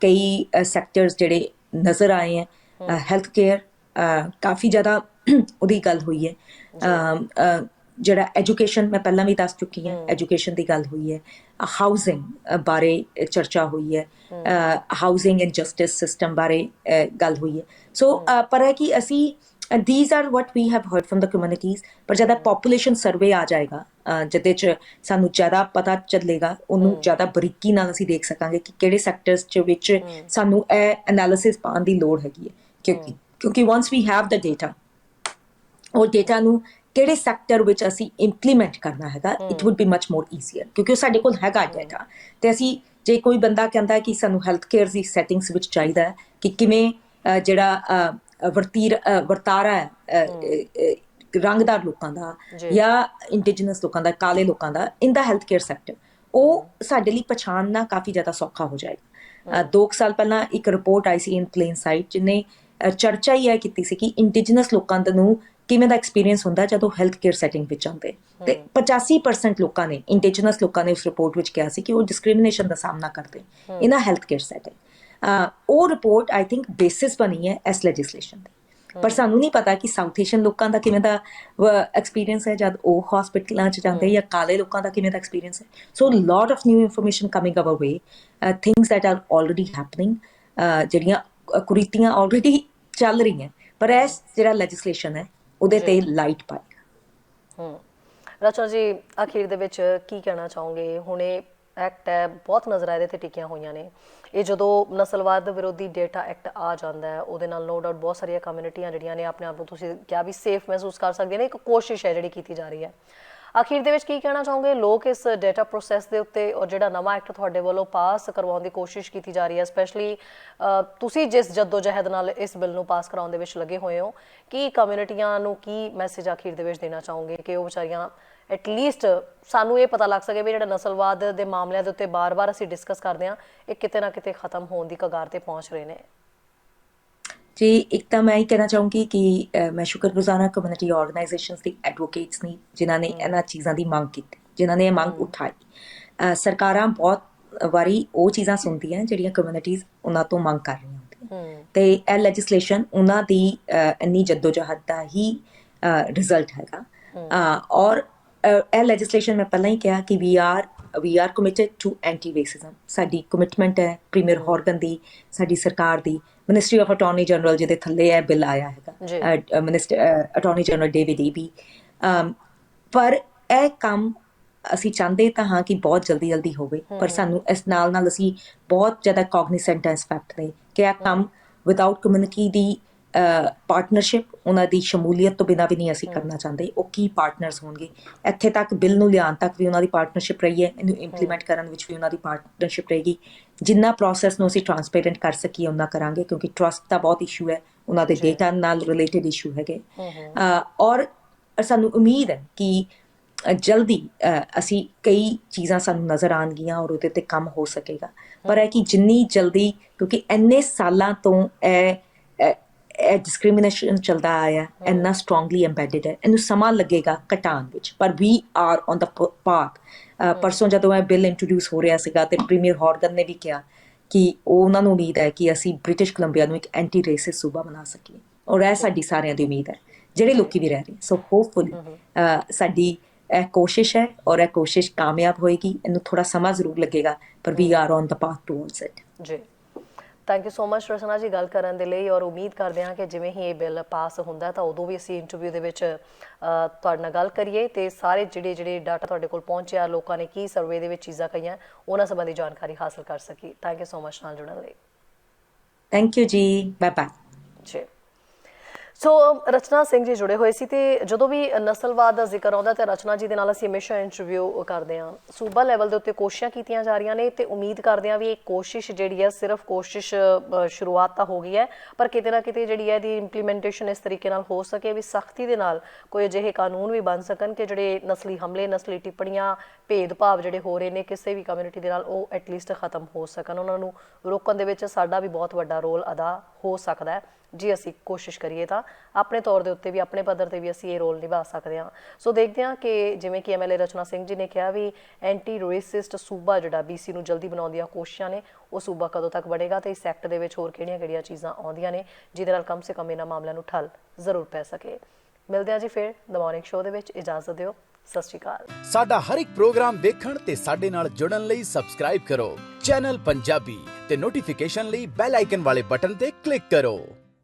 ਕਈ ਸੈਕਟਰਸ ਜਿਹੜੇ ਨਜ਼ਰ ਆਏ ਹੈ, ਹੈਲਥ ਕੇਅਰ ਕਾਫੀ ਜ਼ਿਆਦਾ ਉਹਦੀ ਗੱਲ ਹੋਈ ਹੈ। ਜਿਹੜਾ ਐਜੂਕੇਸ਼ਨ ਮੈਂ ਪਹਿਲਾਂ ਵੀ ਦੱਸ ਚੁੱਕੀ ਹਾਂ, ਐਜੂਕੇਸ਼ਨ ਦੀ ਗੱਲ ਹੋਈ ਹੈ। ਹਾਊਸਿੰਗ ਬਾਰੇ ਚਰਚਾ ਹੋਈ ਹੈ, ਹਾਊਸਿੰਗ ਐਂਡ ਜਸਟਿਸ ਸਿਸਟਮ ਬਾਰੇ ਗੱਲ ਹੋਈ ਹੈ। ਸੋ ਪਰ ਹੈ ਕਿ ਅਸੀਂ And these are what we have heard from the communities. ਪਰ ਜਦੋਂ ਪੋਪੂਲੇਸ਼ਨ ਸਰਵੇ ਆ ਜਾਏਗਾ ਜਿਹਦੇ 'ਚ ਸਾਨੂੰ ਜ਼ਿਆਦਾ ਪਤਾ ਚੱਲੇਗਾ, ਉਹਨੂੰ ਜ਼ਿਆਦਾ ਬਰੀਕੀ ਨਾਲ ਅਸੀਂ ਦੇਖ ਸਕਾਂਗੇ ਕਿ ਕਿਹੜੇ ਸੈਕਟਰਸ 'ਚ ਵਿੱਚ ਸਾਨੂੰ ਇਹ ਐਨਾਲਿਸਿਸ ਪਾਉਣ ਦੀ ਲੋੜ ਹੈਗੀ ਹੈ। ਕਿਉਂਕਿ once we have the data, ਉਹ ਡੇਟਾ ਨੂੰ ਕਿਹੜੇ ਸੈਕਟਰ ਵਿੱਚ ਅਸੀਂ ਇੰਪਲੀਮੈਂਟ ਕਰਨਾ ਹੈਗਾ, it would B much more easier, ਕਿਉਂਕਿ ਉਹ ਸਾਡੇ ਕੋਲ ਹੈਗਾ ਡੇਟਾ। ਤੇ ਅਸੀਂ ਜੇ ਕੋਈ ਬੰਦਾ ਕਹਿੰਦਾ ਕਿ ਸਾਨੂੰ ਹੈਲਥ ਕੇਅਰ ਦੀ ਸੈਟਿੰਗਸ ਵਿੱਚ ਚਾਹੀਦਾ ਹੈ ਕਿ ਕਿਵੇਂ ਜਿਹੜਾ ਵਰਤਾਰਾ ਹੈ ਰੰਗਦਾਰ ਲੋਕਾਂ ਦਾ ਜਾਂ ਇੰਡੀਜਨਸ ਲੋਕਾਂ ਦਾ, ਕਾਲੇ ਲੋਕਾਂ ਦਾ ਇਨ ਦਾ ਹੈਲਥ ਕੇਅਰ ਸੈਕਟਰ, ਉਹ ਸਾਡੇ ਲਈ ਪਛਾਣਨਾ ਕਾਫੀ ਜ਼ਿਆਦਾ ਸੌਖਾ ਹੋ ਜਾਏਗਾ। 2 ਸਾਲ ਪਹਿਲਾਂ ਇੱਕ ਰਿਪੋਰਟ ਆਈ ਸੀ ਇਨ ਪਲੇਨ ਸਾਈਟ, ਜਿਹਨੇ ਚਰਚਾ ਹੀ ਇਹ ਕੀਤੀ ਸੀ ਕਿ ਇੰਡੀਜਨਸ ਲੋਕਾਂ ਨੂੰ ਕਿਵੇਂ ਦਾ ਐਕਸਪੀਰੀਅੰਸ ਹੁੰਦਾ ਜਦੋਂ ਹੈਲਥ ਕੇਅਰ ਸੈਟਿੰਗ ਵਿੱਚ ਆਉਂਦੇ। ਤੇ 85% ਲੋਕਾਂ ਨੇ, ਇੰਡੀਜਨਸ ਲੋਕਾਂ ਨੇ ਉਸ ਰਿਪੋਰਟ ਵਿੱਚ ਕਿਹਾ ਸੀ ਕਿ ਉਹ ਡਿਸਕ੍ਰਿਮੀਨੇਸ਼ਨ ਦਾ ਸਾਹਮਣਾ ਕਰਦੇ ਇਨ ਅ ਹੈਲਥ ਕੇਅਰ ਸੈਟਿੰਗ। ਉਹ ਰਿਪੋਰਟ ਆਈ ਥਿੰਕ ਬੇਸਿਸ ਬਣੀ ਹੈ ਇਸ ਲੈਜਿਸਲੇਸ਼ਨ ਦੀ। ਪਰ ਸਾਨੂੰ ਨਹੀਂ ਪਤਾ ਕਿ ਸਾਊਥ ਏਸ਼ੀਅਨ ਲੋਕਾਂ ਦਾ ਕਿਵੇਂ ਦਾ ਐਕਸਪੀਰੀਅੰਸ ਹੈ ਜਦ ਉਹ ਹਸਪੀਟਲਾਂ 'ਚ ਜਾਂਦੇ, ਜਾਂ ਕਾਲੇ ਲੋਕਾਂ ਦਾ ਕਿਵੇਂ ਦਾ ਐਕਸਪੀਰੀਅੰਸ ਹੈ। So lot of new information coming our way, things that are already happening, ਜਿਹੜੀਆਂ ਕੁਰੀਤੀਆਂ ਆਲਰੇਡੀ ਚੱਲ ਰਹੀਆਂ, ਪਰ ਇਸ ਜਿਹੜਾ ਲੈਜਿਸਲੇਸ਼ਨ ਹੈ ਉਹਦੇ ਤੇ ਲਾਈਟ ਪਾਏਗਾ। ਰਚਨਾ ਜੀ, ਅਖੀਰ ਦੇ ਵਿੱਚ ਕੀ ਕਹਿਣਾ ਚਾਹੋਗੇ? ਹੁਣ ਇਹ ਐਕਟ ਹੈ, ਬਹੁਤ ਨਜ਼ਰਾਂ ਇਹਦੇ ਤੇ ਟਿਕੀਆਂ ਹੋਈਆਂ ਨੇ। ਇਹ ਜਦੋਂ ਨਸਲਵਾਦ ਵਿਰੋਧੀ ਡੇਟਾ ਐਕਟ ਆ ਜਾਂਦਾ ਹੈ, ਉਹਦੇ ਨਾਲ ਨੋ ਡਾਊਟ ਬਹੁਤ ਸਾਰੀਆਂ ਕਮਿਊਨਿਟੀਆਂ ਜਿਹੜੀਆਂ ਨੇ ਆਪਣੇ ਆਪ ਨੂੰ, ਤੁਸੀਂ ਕਿਹਾ ਵੀ ਸੇਫ ਮਹਿਸੂਸ ਕਰ ਸਕਦੀਆਂ ਨੇ। ਇੱਕ ਕੋਸ਼ਿਸ਼ ਹੈ ਜਿਹੜੀ ਕੀਤੀ ਜਾ ਰਹੀ ਹੈ। ਅਖੀਰ ਦੇ ਵਿੱਚ ਕੀ ਕਹਿਣਾ ਚਾਹੋਗੇ? ਲੋਕ ਇਸ ਡੇਟਾ ਪ੍ਰੋਸੈਸ ਦੇ ਉੱਤੇ, ਔਰ ਜਿਹੜਾ ਨਵਾਂ ਐਕਟ ਤੁਹਾਡੇ ਵੱਲੋਂ ਪਾਸ ਕਰਵਾਉਣ ਦੀ ਕੋਸ਼ਿਸ਼ ਕੀਤੀ ਜਾ ਰਹੀ ਹੈ, ਸਪੈਸ਼ਲੀ ਤੁਸੀਂ ਜਿਸ ਜਹਿਦ ਨਾਲ ਇਸ ਬਿੱਲ ਨੂੰ ਪਾਸ ਕਰਾਉਣ ਦੇ ਵਿੱਚ ਲੱਗੇ ਹੋਏ ਹੋ, ਕੀ ਕਮਿਊਨਿਟੀਆਂ ਨੂੰ ਕੀ ਮੈਸੇਜ ਅਖੀਰ ਦੇ ਵਿੱਚ ਦੇਣਾ ਚਾਹੋਗੇ ਕਿ ਉਹ ਵਿਚਾਰੀਆਂ ਐਟਲੀਸਟ ਸਾਨੂੰ ਇਹ ਪਤਾ ਲੱਗ ਸਕੇ ਵੀ ਜਿਹੜਾ ਨਸਲਵਾਦ ਦੇ ਮਾਮਲਿਆਂ ਦੇ ਉੱਤੇ ਬਾਰ-ਬਾਰ ਅਸੀਂ ਡਿਸਕਸ ਕਰਦੇ ਹਾਂ, ਇਹ ਕਿਤੇ ਨਾ ਕਿਤੇ ਖਤਮ ਹੋਣ ਦੀ ਕਗਾਰ ਤੇ ਪਹੁੰਚ ਰਹੇ ਨੇ? ਜੀ, ਇੱਕ ਤਾਂ ਮੈਂ ਇਹ ਕਹਿਣਾ ਚਾਹੂੰਗੀ ਕਿ ਮੈਂ ਸ਼ੁਕਰਗੁਜ਼ਾਰ ਹਾਂ ਕਮਿਊਨਿਟੀ ਆਰਗੇਨਾਈਜੇਸ਼ਨਸ ਦੀ, ਐਡਵੋਕੇਟਸ ਨੇ, ਜਿਨ੍ਹਾਂ ਨੇ ਇਹਨਾਂ ਚੀਜ਼ਾਂ ਦੀ ਮੰਗ ਕੀਤੀ, ਜਿਨ੍ਹਾਂ ਨੇ ਇਹ ਮੰਗ ਉਠਾਈ। ਸਰਕਾਰਾਂ ਬਹੁਤ ਵਾਰੀ ਉਹ ਚੀਜ਼ਾਂ ਸੁਣਦੀਆਂ ਜਿਹੜੀਆਂ ਕਮਿਊਨਿਟੀਜ਼ ਉਹਨਾਂ ਤੋਂ ਮੰਗ ਕਰ ਰਹੀਆਂ ਹੁੰਦੀਆਂ, ਤੇ ਇਹ ਲੈਜਿਸਲੇਸ਼ਨ ਉਹਨਾਂ ਦੀ ਇੰਨੀ ਜੱਦੋਜਹਿਦ ਦਾ ਹੀ ਰਿਜ਼ਲਟ ਹੈਗਾ। ਔਰ ਇਹ ਲੈਜਿਸਲੇਸ਼ਨ, ਮੈਂ ਪਹਿਲਾਂ ਹੀ ਕਿਹਾ ਕਿ we are committed to anti racism. ਸਾਡੀ ਕਮਿਟਮੈਂਟ ਹੈ ਪ੍ਰੀਮੀਅਰ ਹੌਰਗਨ ਦੀ, ਸਾਡੀ ਸਰਕਾਰ ਦੀ, ਮਿਨਿਸਟਰੀ ਆਫ ਅਟਾਰਨੀ ਜਨਰਲ ਜਿਹਦੇ ਥੱਲੇ ਇਹ ਬਿੱਲ ਆਇਆ ਹੈਗਾ, ਅਟਾਰਨੀ ਜਨਰਲ ਡੇਵਿਡ ਏਬੀ। ਪਰ ਇਹ ਕੰਮ ਅਸੀਂ ਚਾਹੁੰਦੇ ਤਾਂ ਹਾਂ ਕਿ ਬਹੁਤ ਜਲਦੀ ਹੋਵੇ, ਪਰ ਸਾਨੂੰ ਇਸ ਨਾਲ ਅਸੀਂ ਬਹੁਤ ਜ਼ਿਆਦਾ ਕੋਗਨੀਸੈਂਟ ਹਾਂ ਇਸ ਫੈਕਟ ਦੇ ਕਿ ਇਹ ਕੰਮ ਵਿਦਆਊਟ ਕਮਿਊਨਿਟੀ ਦੀ ਪਾਰਟਨਰਸ਼ਿਪ, ਉਹਨਾਂ ਦੀ ਸ਼ਮੂਲੀਅਤ ਤੋਂ ਬਿਨਾਂ ਵੀ ਨਹੀਂ ਅਸੀਂ ਕਰਨਾ ਚਾਹੁੰਦੇ। ਉਹ ਕੀ ਪਾਰਟਨਰਸ ਹੋਣਗੇ, ਇੱਥੇ ਤੱਕ ਬਿੱਲ ਨੂੰ ਲਿਆਉਣ ਤੱਕ ਵੀ ਉਹਨਾਂ ਦੀ ਪਾਰਟਨਰਸ਼ਿਪ ਰਹੀ ਹੈ, ਇਹਨੂੰ ਇੰਪਲੀਮੈਂਟ ਕਰਨ ਵਿੱਚ ਵੀ ਉਹਨਾਂ ਦੀ ਪਾਰਟਨਰਸ਼ਿਪ ਰਹੇਗੀ। ਜਿੰਨਾ ਪ੍ਰੋਸੈਸ ਨੂੰ ਅਸੀਂ ਟਰਾਂਸਪੇਰੈਂਟ ਕਰ ਸਕੀਏ ਉਹਨਾਂ ਕਰਾਂਗੇ, ਕਿਉਂਕਿ ਟਰਸਟ ਦਾ ਬਹੁਤ ਇਸ਼ੂ ਹੈ, ਉਹਨਾਂ ਦੇ ਡੇਟਾ ਨਾਲ ਰਿਲੇਟਡ ਇਸ਼ੂ ਹੈਗੇ। ਔਰ ਸਾਨੂੰ ਉਮੀਦ ਹੈ ਕਿ ਜਲਦੀ ਅਸੀਂ ਕਈ ਚੀਜ਼ਾਂ ਸਾਨੂੰ ਨਜ਼ਰ ਆਉਣਗੀਆਂ ਔਰ ਉਹਦੇ 'ਤੇ ਕੰਮ ਹੋ ਸਕੇਗਾ। ਪਰ ਇਹ ਕਿ ਜਿੰਨੀ ਜਲਦੀ, ਕਿਉਂਕਿ ਇੰਨੇ ਸਾਲਾਂ ਤੋਂ ਇਹ ਡਿਸਕ੍ਰਿਮੀਨੇਸ਼ਨ ਚੱਲਦਾ ਆਇਆ, ਇੰਨਾ ਸਟਰੋਂਗਲੀ ਐਮਬੈਡਡ ਹੈ, ਇਹਨੂੰ ਸਮਾਂ ਲੱਗੇਗਾ ਘਟਾਉਣ ਵਿੱਚ, ਪਰ we are on the path. ਪਰਸੋਂ ਜਦੋਂ ਇਹ ਬਿੱਲ ਇੰਟਰੋਡਿਊਸ ਹੋ ਰਿਹਾ ਸੀਗਾ ਤੇ ਪ੍ਰੀਮੀਅਰ ਹੌਰਗਨ ਨੇ ਵੀ ਕਿਹਾ ਕਿ ਉਹਨਾਂ ਨੂੰ ਉਮੀਦ ਹੈ ਕਿ ਅਸੀਂ ਬ੍ਰਿਟਿਸ਼ ਕੋਲੰਬੀਆ ਨੂੰ ਇੱਕ ਐਂਟੀ ਰੇਸਿਸ ਸੂਬਾ ਬਣਾ ਸਕੀਏ, ਔਰ ਇਹ ਸਾਡੀ ਸਾਰਿਆਂ ਦੀ ਉਮੀਦ ਹੈ, ਜਿਹੜੇ ਲੋਕੀ ਵੀ ਰਹਿ ਰਹੇ। ਸੋ ਹੋਪਫੁਲੀ ਸਾਡੀ ਇਹ ਕੋਸ਼ਿਸ਼ ਹੈ ਔਰ ਇਹ ਕੋਸ਼ਿਸ਼ ਕਾਮਯਾਬ ਹੋਏਗੀ। ਇਹਨੂੰ ਥੋੜਾ ਸਮਾਂ ਜ਼ਰੂਰ ਲੱਗੇਗਾ, ਪਰ we are on the path towards it. ਜੀ, thank you so much Rachna ji ਗੱਲ ਕਰਨ ਦੇ ਲਈ, ਔਰ ਉਮੀਦ ਕਰਦੇ ਹਾਂ ਕਿ ਜਿਵੇਂ ਹੀ ਇਹ ਬਿੱਲ ਪਾਸ ਹੁੰਦਾ ਤਾਂ ਉਦੋਂ ਵੀ ਅਸੀਂ ਇੰਟਰਵਿਊ ਦੇ ਵਿੱਚ ਤੁਹਾਡੇ ਨਾਲ ਗੱਲ ਕਰੀਏ ਤੇ ਸਾਰੇ ਜਿਹੜੇ ਡਾਟਾ ਤੁਹਾਡੇ ਕੋਲ ਪਹੁੰਚਿਆ, ਲੋਕਾਂ ਨੇ ਕੀ ਸਰਵੇ ਦੇ ਵਿੱਚ ਚੀਜ਼ਾਂ ਕਹੀਆਂ, ਉਹਨਾਂ ਸੰਬੰਧੀ ਜਾਣਕਾਰੀ ਹਾਸਲ ਕਰ ਸਕੀ। ਥੈਂਕ ਯੂ ਸੋ ਮਚ ਨਾਲ ਜੁੜਨ ਲਈ। ਥੈਂਕ ਯੂ ਜੀ, ਬਾਏ ਬਾਏ ਜੀ। ਸੋ ਰਚਨਾ ਸਿੰਘ ਜੀ ਜੁੜੇ ਹੋਏ ਸੀ, ਤੇ ਜਦੋਂ ਵੀ ਨਸਲਵਾਦ ਦਾ ਜ਼ਿਕਰ ਆਉਂਦਾ ਤੇ ਰਚਨਾ ਜੀ ਦੇ ਨਾਲ ਅਸੀਂ ਹਮੇਸ਼ਾ ਇੰਟਰਵਿਊ ਕਰਦੇ ਹਾਂ। ਸੂਬਾ ਲੈਵਲ ਦੇ ਉੱਤੇ ਕੋਸ਼ਿਸ਼ਾਂ ਕੀਤੀਆਂ ਜਾ ਰਹੀਆਂ ਨੇ ਤੇ ਉਮੀਦ ਕਰਦੇ ਹਾਂ ਵੀ ਇਹ ਕੋਸ਼ਿਸ਼ ਜਿਹੜੀ ਹੈ ਸਿਰਫ ਕੋਸ਼ਿਸ਼ ਸ਼ੁਰੂਆਤ ਤਾਂ ਹੋ ਗਈ ਹੈ, ਪਰ ਕਿਤੇ ਨਾ ਕਿਤੇ ਜਿਹੜੀ ਹੈ ਇਹਦੀ ਇੰਪਲੀਮੈਂਟੇਸ਼ਨ ਇਸ ਤਰੀਕੇ ਨਾਲ ਹੋ ਸਕੇ ਵੀ ਸਖਤੀ ਦੇ ਨਾਲ ਕੋਈ ਅਜਿਹੇ ਕਾਨੂੰਨ ਵੀ ਬਣ ਸਕਣ ਕਿ ਜਿਹੜੇ ਨਸਲੀ ਹਮਲੇ, ਨਸਲੀ ਟਿੱਪਣੀਆਂ, ਭੇਦਭਾਵ ਜਿਹੜੇ ਹੋ ਰਹੇ ਨੇ ਕਿਸੇ ਵੀ ਕਮਿਊਨਿਟੀ ਦੇ ਨਾਲ, ਉਹ ਐਟਲੀਸਟ ਖਤਮ ਹੋ ਸਕਣ। ਉਹਨਾਂ ਨੂੰ ਰੋਕਣ ਦੇ ਵਿੱਚ ਸਾਡਾ ਵੀ ਬਹੁਤ ਵੱਡਾ ਰੋਲ ਅਦਾ ਹੋ ਸਕਦਾ ਹੈ ਜੇ ਅਸੀਂ ਕੋਸ਼ਿਸ਼ ਕਰੀਏ ਤਾਂ ਆਪਣੇ ਤੌਰ ਦੇ ਉੱਤੇ ਵੀ, ਆਪਣੇ ਪੱਧਰ ਤੇ ਵੀ ਅਸੀਂ ਇਹ ਰੋਲ ਨਿਭਾ ਸਕਦੇ ਹਾਂ। ਸੋ ਦੇਖਦੇ ਹਾਂ ਕਿ ਜਿਵੇਂ ਕਿ MLA ਰਚਨਾ ਸਿੰਘ ਜੀ ਨੇ ਕਿਹਾ ਵੀ ਐਂਟੀ ਰੇਸਿਸਟ ਸੂਬਾ ਜਿਹੜਾ BC ਨੂੰ ਜਲਦੀ ਬਣਾਉਣ ਦੀਆਂ ਕੋਸ਼ਿਸ਼ਾਂ ਨੇ, ਉਹ ਸੂਬਾ ਕਦੋਂ ਤੱਕ ਬਣੇਗਾ ਤੇ ਇਸ ਸੈਕਟ ਦੇ ਵਿੱਚ ਹੋਰ ਕਿਹੜੀਆਂ ਚੀਜ਼ਾਂ ਆਉਂਦੀਆਂ ਨੇ ਜਿਹਦੇ ਨਾਲ ਕਮ ਸੇ ਕਮ ਇਹਨਾਂ ਮਾਮਲਿਆਂ ਨੂੰ ਠੱਲ ਜ਼ਰੂਰ ਪੈ ਸਕੇ। ਮਿਲਦੇ ਹਾਂ ਜੀ ਫਿਰ ਦ ਮਾਰਨਿੰਗ ਸ਼ੋਅ ਦੇ ਵਿੱਚ। ਇਜਾਜ਼ਤ ਦਿਓ, ਸਤਿ ਸ਼੍ਰੀ ਅਕਾਲ। ਸਾਡਾ ਹਰ ਇੱਕ ਪ੍ਰੋਗਰਾਮ ਦੇਖਣ ਤੇ ਸਾਡੇ ਨਾਲ ਜੁੜਨ ਲਈ ਸਬਸਕ੍ਰਾਈਬ ਕਰੋ ਚੈਨਲ ਪੰਜਾਬੀ ਤੇ ਨੋਟੀਫਿਕੇਸ਼ਨ ਲਈ ਬੈਲ ਆਈਕਨ ਵਾਲੇ ਬਟਨ ਤੇ ਕਲਿੱਕ ਕਰੋ।